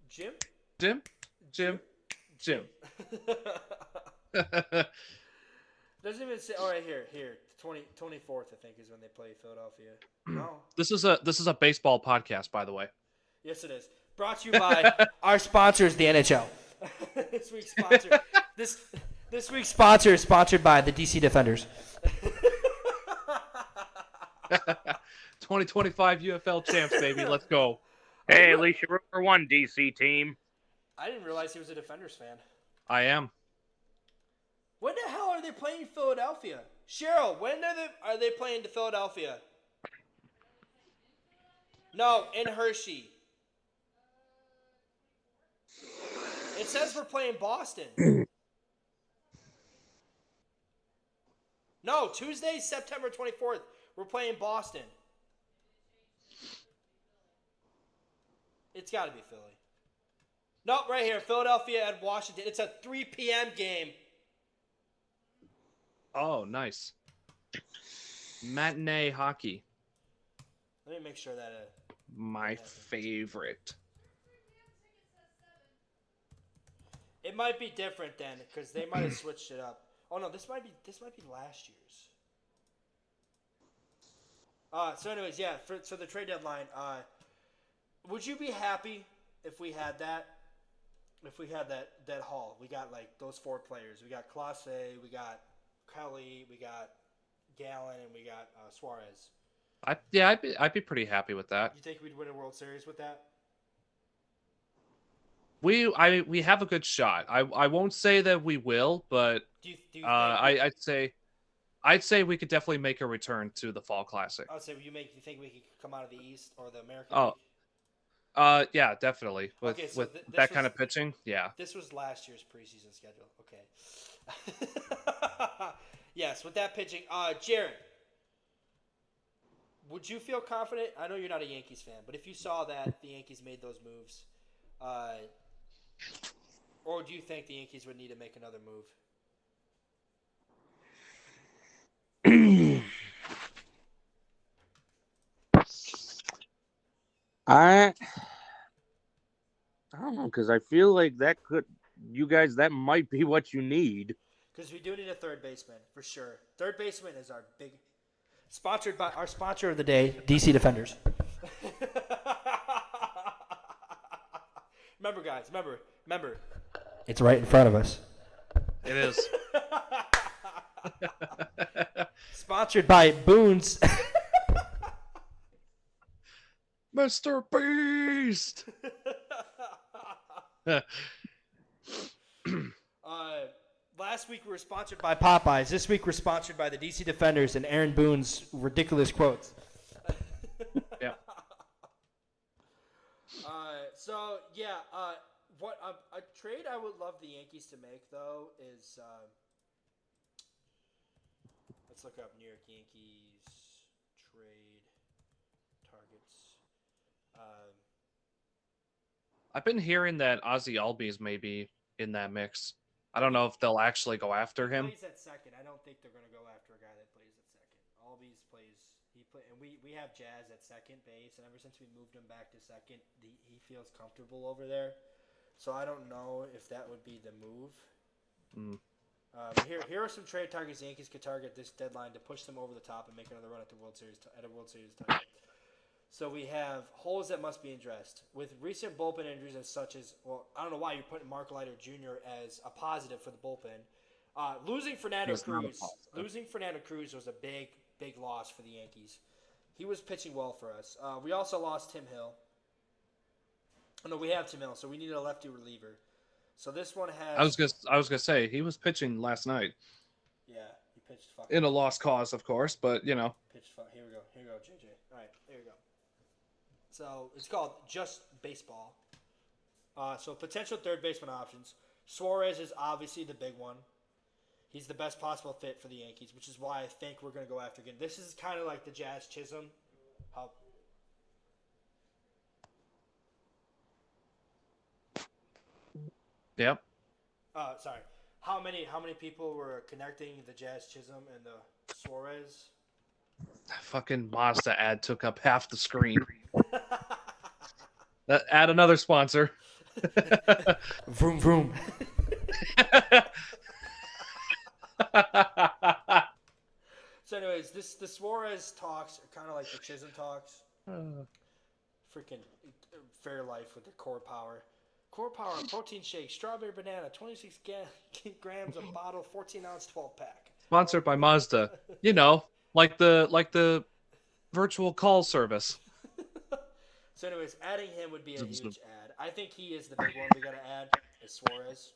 Jim? Jim? Jim? Jim. Doesn't even say. All right, here. 24th, I think, is when they play Philadelphia. No. This is a baseball podcast, by the way. Yes, it is. Brought to you by our sponsors, the NHL. This week's sponsor. This week's sponsor is sponsored by the DC Defenders. 2025 UFL champs, baby. Let's go. Hey, at least you root for one DC team. I didn't realize he was a Defenders fan. I am. When the hell are they playing Philadelphia? Cheryl, when are they playing to Philadelphia? No, in Hershey. It says we're playing Boston. No, Tuesday, September 24th. We're playing Boston. It's got to be Philly. Nope, right here. Philadelphia at Washington. It's a 3 p.m. game. Oh, nice. Matinee hockey. Let me make sure that... My favorite. It might be different then, because they might have switched it up. Oh no, this might be last year's. So anyways, yeah. So the trade deadline. Would you be happy if we had that? If we had that haul, we got like those 4 players. We got Clase, we got Kelly, we got Gallen, and we got Suarez. I'd be pretty happy with that. You think we'd win a World Series with that? We have a good shot. I won't say that we will, but Do you think I'd say we could definitely make a return to the Fall Classic. I would say you think we could come out of the East or the American Oh. League? Yeah, definitely. With Okay, so with this that was- kind of pitching, yeah. This was last year's preseason schedule. Okay. Yes, with that pitching. Jared, would you feel confident? I know you're not a Yankees fan, but if you saw that the Yankees made those moves, or do you think the Yankees would need to make another move? I don't know, because I feel like that might be what you need. Because we do need a third baseman, for sure. Third baseman is our big... Sponsored by our sponsor of the day, DC Defenders. Remember, guys, remember. It's right in front of us. It is. Sponsored by Boone's. Mr. Beast. Last week we were sponsored by Popeyes. This week we're sponsored by the DC Defenders and Aaron Boone's ridiculous quotes. Yeah. What a trade I would love the Yankees to make though is let's look up New York Yankees trade targets. I've been hearing that Ozzy Albies may be in that mix. I don't know if they'll actually go after him. He plays at second. I don't think they're going to go after a guy that plays at second. Albies and we have Jazz at second base, and ever since we moved him back to second, he feels comfortable over there. So I don't know if that would be the move. But here are some trade targets the Yankees could target this deadline to push them over the top and make another run at the World Series title. So we have holes that must be addressed. With recent bullpen injuries as such as, well, I don't know why you're putting Mark Leiter Jr. as a positive for the bullpen. Losing Fernando Cruz was a big, big loss for the Yankees. He was pitching well for us. We also lost Tim Hill. Oh, no, we have Tim Hill, so we needed a lefty reliever. So this one has... I was gonna say he was pitching last night. Yeah, he pitched fucking... In a lost cause, of course, but you know. Here we go, JJ. All right, here we go. So it's called Just Baseball. So potential third baseman options. Suarez is obviously the big one. He's the best possible fit for the Yankees, which is why I think we're going to go after again. This is kind of like the Jazz Chisholm. How Yep. sorry. How many people were connecting the Jazz Chisholm and the Suarez? Fucking Mazda ad took up half the screen. Add another sponsor. Vroom vroom. So, anyways, the Suarez talks are kind of like the Chisholm talks. Freaking Fairlife with the core power. Core power protein shake, strawberry banana, 26 grams a bottle, 14-ounce 12-pack. Sponsored by Mazda. You know, like the virtual call service. So, anyways, adding him would be a huge ad. I think he is the big one we got to add is Suarez.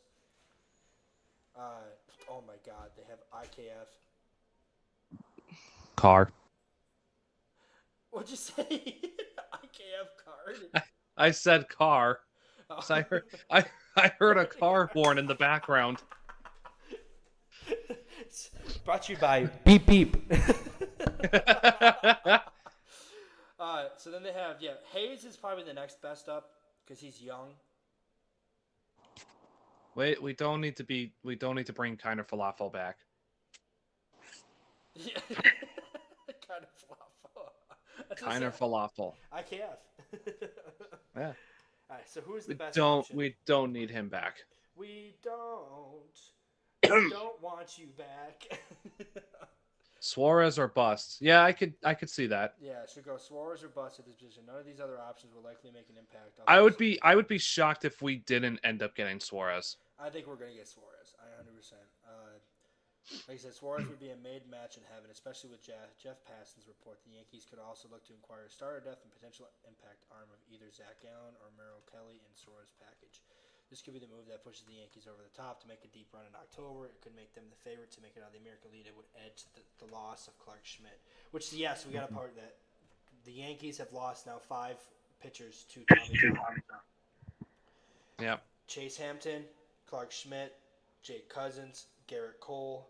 Oh my God, they have IKF. Car. What'd you say? IKF card. I said car. Oh. So I heard a car horn in the background. It's brought to you by Beep Beep. So then they have Hayes is probably the next best up because he's young. Wait, we don't need to bring Kind of Falafel back. Yeah. Kind of falafel. Kind of Falafel. IKF. Yeah. All right, so who's the best option? We don't need him back. We don't want you back. Suarez or bust. Yeah, I could see that. Yeah, should go Suarez or bust at this position. None of these other options will likely make an impact. I would be shocked if we didn't end up getting Suarez. I think we're gonna get Suarez. 100%. Like I said, Suarez would be a made match in heaven, especially with Jeff Passan's report. The Yankees could also look to inquire a starter depth and potential impact arm of either Zach Gallen or Merrill Kelly in Suarez package. This could be the move that pushes the Yankees over the top to make a deep run in October. It could make them the favorite to make it out of the American League. It would add to the loss of Clark Schmidt. Which, yes, we got a part that the Yankees have lost now 5 pitchers to Tommy John. Yeah. Chase Hampton, Clark Schmidt, Jake Cousins, Garrett Cole,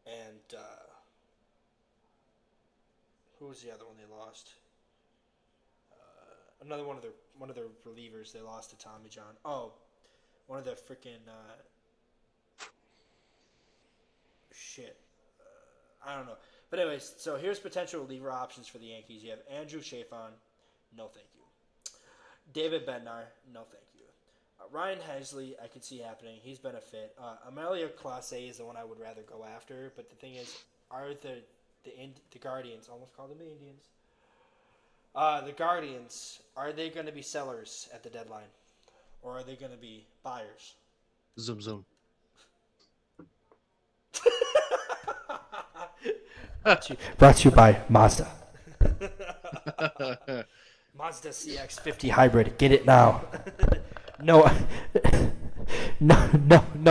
and who was the other one they lost? Another one of their relievers they lost to Tommy John. Oh, one of the freaking shit. I don't know. But anyways, so here's potential reliever options for the Yankees. You have Andrew Chafin, no thank you. David Bednar, no thank you. Ryan Hesley, I could see happening. He's been a fit. Amelia Clase is the one I would rather go after. But the thing is, are the Guardians, almost called them the Indians, the Guardians, are they going to be sellers at the deadline? Or are they going to be buyers? Zoom, zoom. Brought to you by Mazda. Mazda CX-50 hybrid. Get it now. No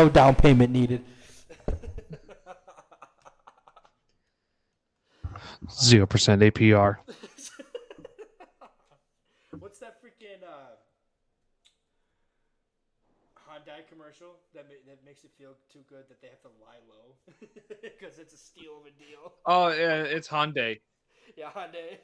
down payment needed. 0% APR. What's that freaking Hyundai commercial that makes it feel too good that they have to lie low because it's a steal of a deal? Oh yeah, it's Hyundai. Yeah, Hyundai.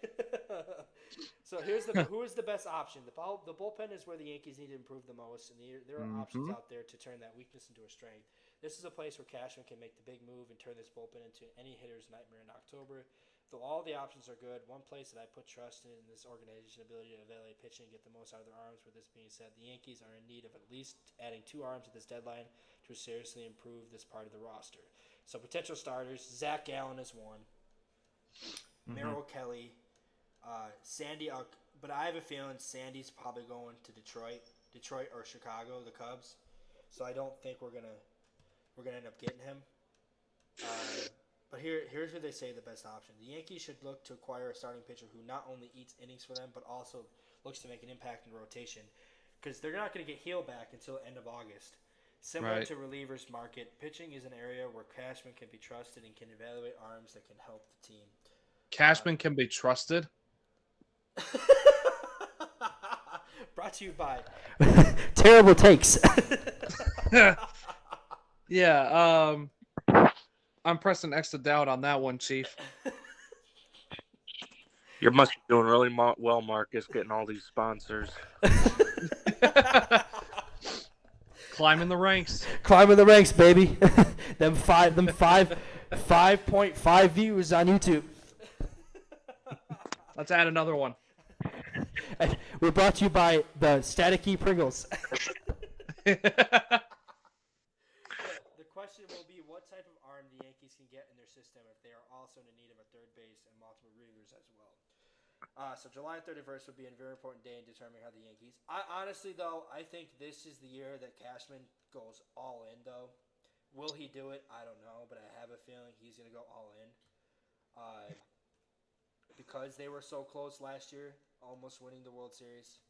So who is the best option? The bullpen is where the Yankees need to improve the most, and there are options out there to turn that weakness into a strength. This is a place where Cashman can make the big move and turn this bullpen into any hitter's nightmare in October. Though all the options are good, one place that I put trust in this organization's ability to evaluate pitching and get the most out of their arms. With this being said, the Yankees are in need of at least adding 2 arms at this deadline to seriously improve this part of the roster. So potential starters, Zach Gallen is one. Merrill Kelly, Sandy, but I have a feeling Sandy's probably going to Detroit or Chicago, the Cubs. So I don't think we're gonna end up getting him. But here's who they say the best option. The Yankees should look to acquire a starting pitcher who not only eats innings for them, but also looks to make an impact in rotation, because they're not going to get Heel back until the end of August. Similar to relievers market, pitching is an area where Cashman can be trusted and can evaluate arms that can help the team. Cashman can be trusted. Brought to you by Terrible Takes. Yeah. I'm pressing X to doubt on that one, Chief. You must be doing really well, Marcus, getting all these sponsors. Climbing the ranks. Climbing the ranks, baby. them 5.5 views on YouTube. Let's add another one. We're brought to you by the Staticky Pringles. The question will be, what type of arm the Yankees can get in their system if they are also in need of a third base and multiple relievers as well. So July 31st would be a very important day in determining how the Yankees. Honestly, though, I think this is the year that Cashman goes all in, though. Will he do it? I don't know, but I have a feeling he's going to go all in. Because they were so close last year, almost winning the World Series.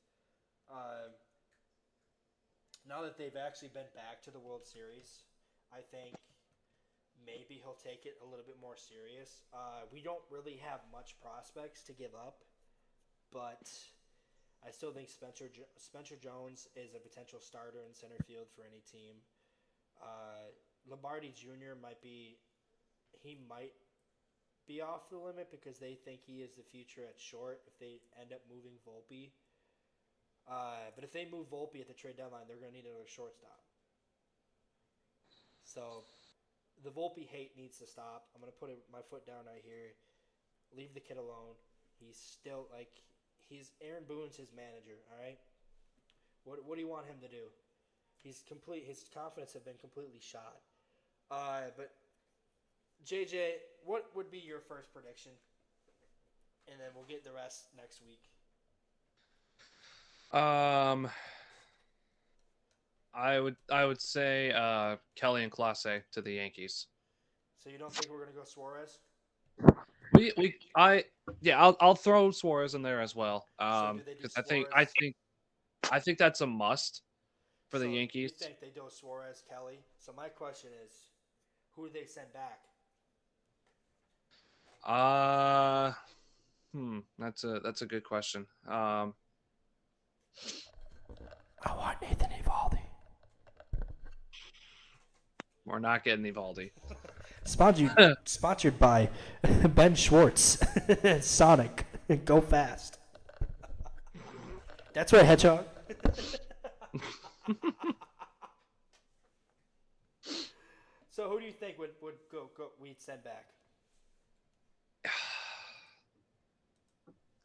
Now that they've actually been back to the World Series, I think maybe he'll take it a little bit more serious. We don't really have much prospects to give up, but I still think Spencer Jones is a potential starter in center field for any team. Lombardi Jr. might be off the limit because they think he is the future at short if they end up moving Volpe. But if they move Volpe at the trade deadline, they're going to need another shortstop. So the Volpe hate needs to stop. I'm going to put my foot down right here. Leave the kid alone. He's still he's Aaron Boone's his manager. All right. What do you want him to do? His confidence have been completely shot. But JJ, what would be your first prediction? And then we'll get the rest next week. I would say Kelly and Clase to the Yankees. So you don't think we're gonna go Suarez? I'll throw Suarez in there as well. So do they do Because Suarez? I think that's a must for the Yankees. You think they do Suarez, Kelly? So my question is, who do they send back? That's a good question. I want Nathan Eovaldi. We're not getting Evaldi. Sponsored by Ben Schwartz. Sonic. Go fast. That's right, Hedgehog. So who do you think would go we'd send back?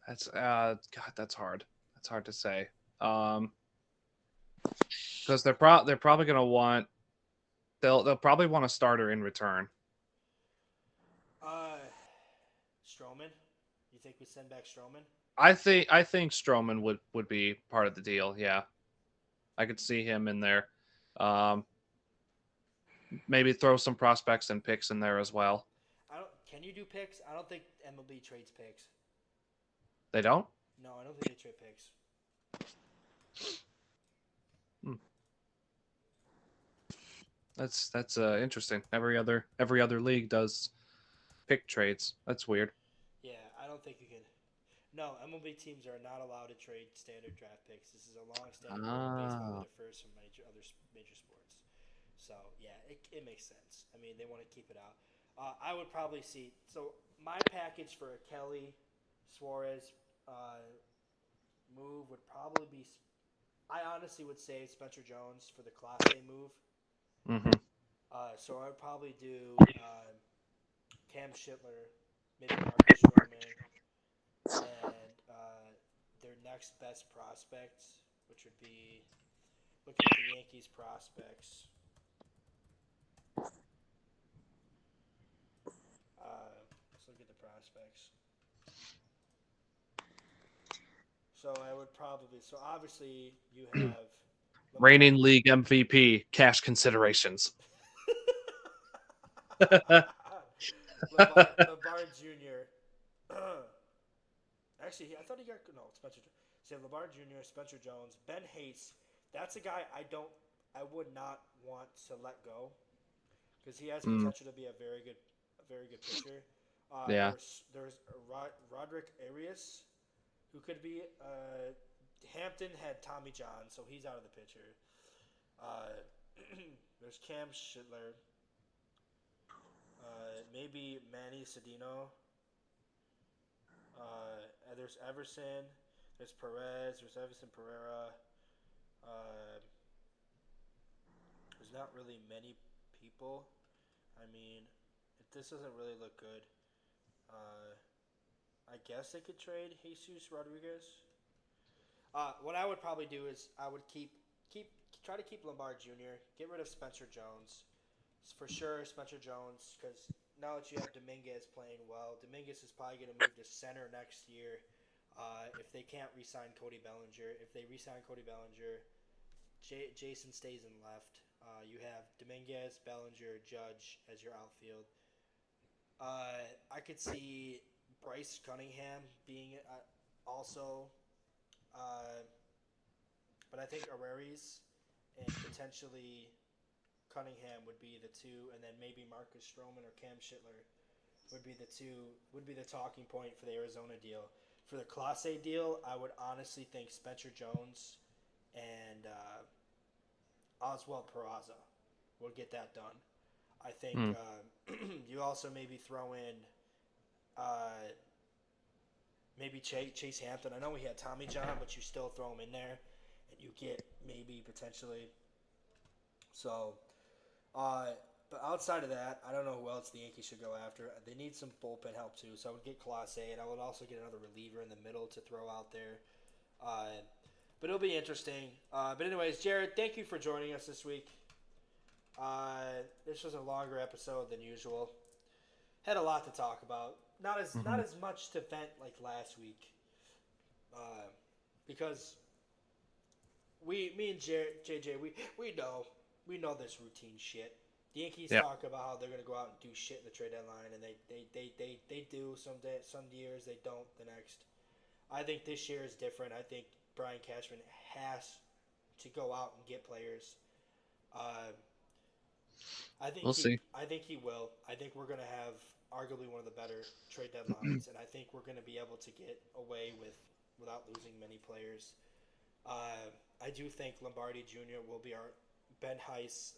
That's God, that's hard. That's hard to say. Because they're probably gonna want they'll probably want a starter in return. Stroman. You think we send back Stroman? I think Stroman would be part of the deal. Yeah, I could see him in there. Maybe throw some prospects and picks in there as well. Can you do picks? I don't think MLB trades picks. They don't? No, I don't think they trade picks. That's interesting. Every other league does pick trades. That's weird. Yeah, I don't think you can. No, MLB teams are not allowed to trade standard draft picks. This is a long-standing rule in baseball that differs from other major sports. So yeah, it makes sense. I mean, they want to keep it out. I would probably see. So my package for a Kelly, Suarez move would probably be. I honestly would say Spencer Jones for the Class A move. Mm-hmm. So I would probably do Cam Schindler, maybe Marcus Stroman, and their next best prospects, which would be looking at the Yankees prospects. Let's look at the prospects. So I would probably. So obviously you have Reigning league MVP, cash considerations. LeBard Jr. Actually, I thought he got Spencer. So LeBard Jr., Spencer Jones, Ben Hayes. That's a guy I would not want to let go because he has potential to be a very good pitcher. Yeah. There's Roderick Arias, who could be. Hampton had Tommy John, so he's out of the picture. There's Cam Schindler. Maybe Manny Cedeno. There's Everson. There's Perez. There's Everson Pereira. Uh, there's not really many people. I mean, this doesn't really look good. I guess they could trade Jesus Rodriguez. What I would probably do is I would try to keep Lombard Jr. Get rid of Spencer Jones, for sure. Spencer Jones, because now that you have Dominguez playing well, Dominguez is probably going to move to center next year. If they can't re-sign Cody Bellinger, if they re-sign Cody Bellinger, Jason stays in left. You have Dominguez, Bellinger, Judge as your outfield. I could see Bryce Cunningham being also, but I think Areris and potentially Cunningham would be the two, and then maybe Marcus Stroman or Cam Schittler would be the talking point for the Arizona deal. For the Clase deal, I would honestly think Spencer Jones and Oswald Peraza will get that done. I think you also maybe throw in maybe Chase Hampton. I know we had Tommy John, but you still throw him in there, and you get maybe potentially. So, but outside of that, I don't know who else the Yankees should go after. They need some bullpen help too, so I would get Clase, and I would also get another reliever in the middle to throw out there. But it'll be interesting. But anyways, Jared, thank you for joining us this week. This was a longer episode than usual. Had a lot to talk about. Not as much to vent like last week. Because me and JJ, we know this routine shit. The Yankees talk about how they're gonna go out and do shit in the trade deadline, and they do some years, they don't the next. I think this year is different. I think Brian Cashman has to go out and get players. I think we'll see. I think he will. I think we're gonna have arguably one of the better trade deadlines, and I think we're gonna be able to get away without losing many players. I do think Lombardi Jr. will be our Ben Hess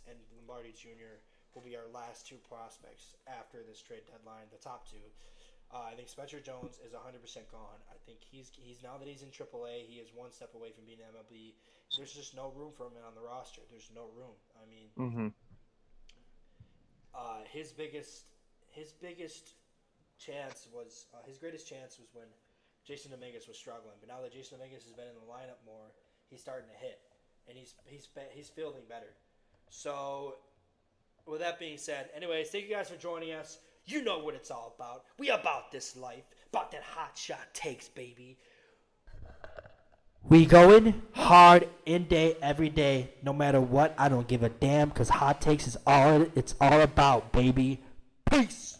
and Lombardi Jr. will be our last two prospects after this trade deadline, the top two. I think Spencer Jones is 100% gone. I think he's now that he's in AAA, he is one step away from being MLB. There's just no room for him on the roster. There's no room. I mean, his greatest chance was when Jason Dominguez was struggling. But now that Jason Dominguez has been in the lineup more, he's starting to hit, and he's fielding better. So, with that being said, anyways, thank you guys for joining us. You know what it's all about. We about this life, about that hot shot takes, baby. We going hard in day, every day, no matter what. I don't give a damn, because hot takes is all it's all about, baby. Peace.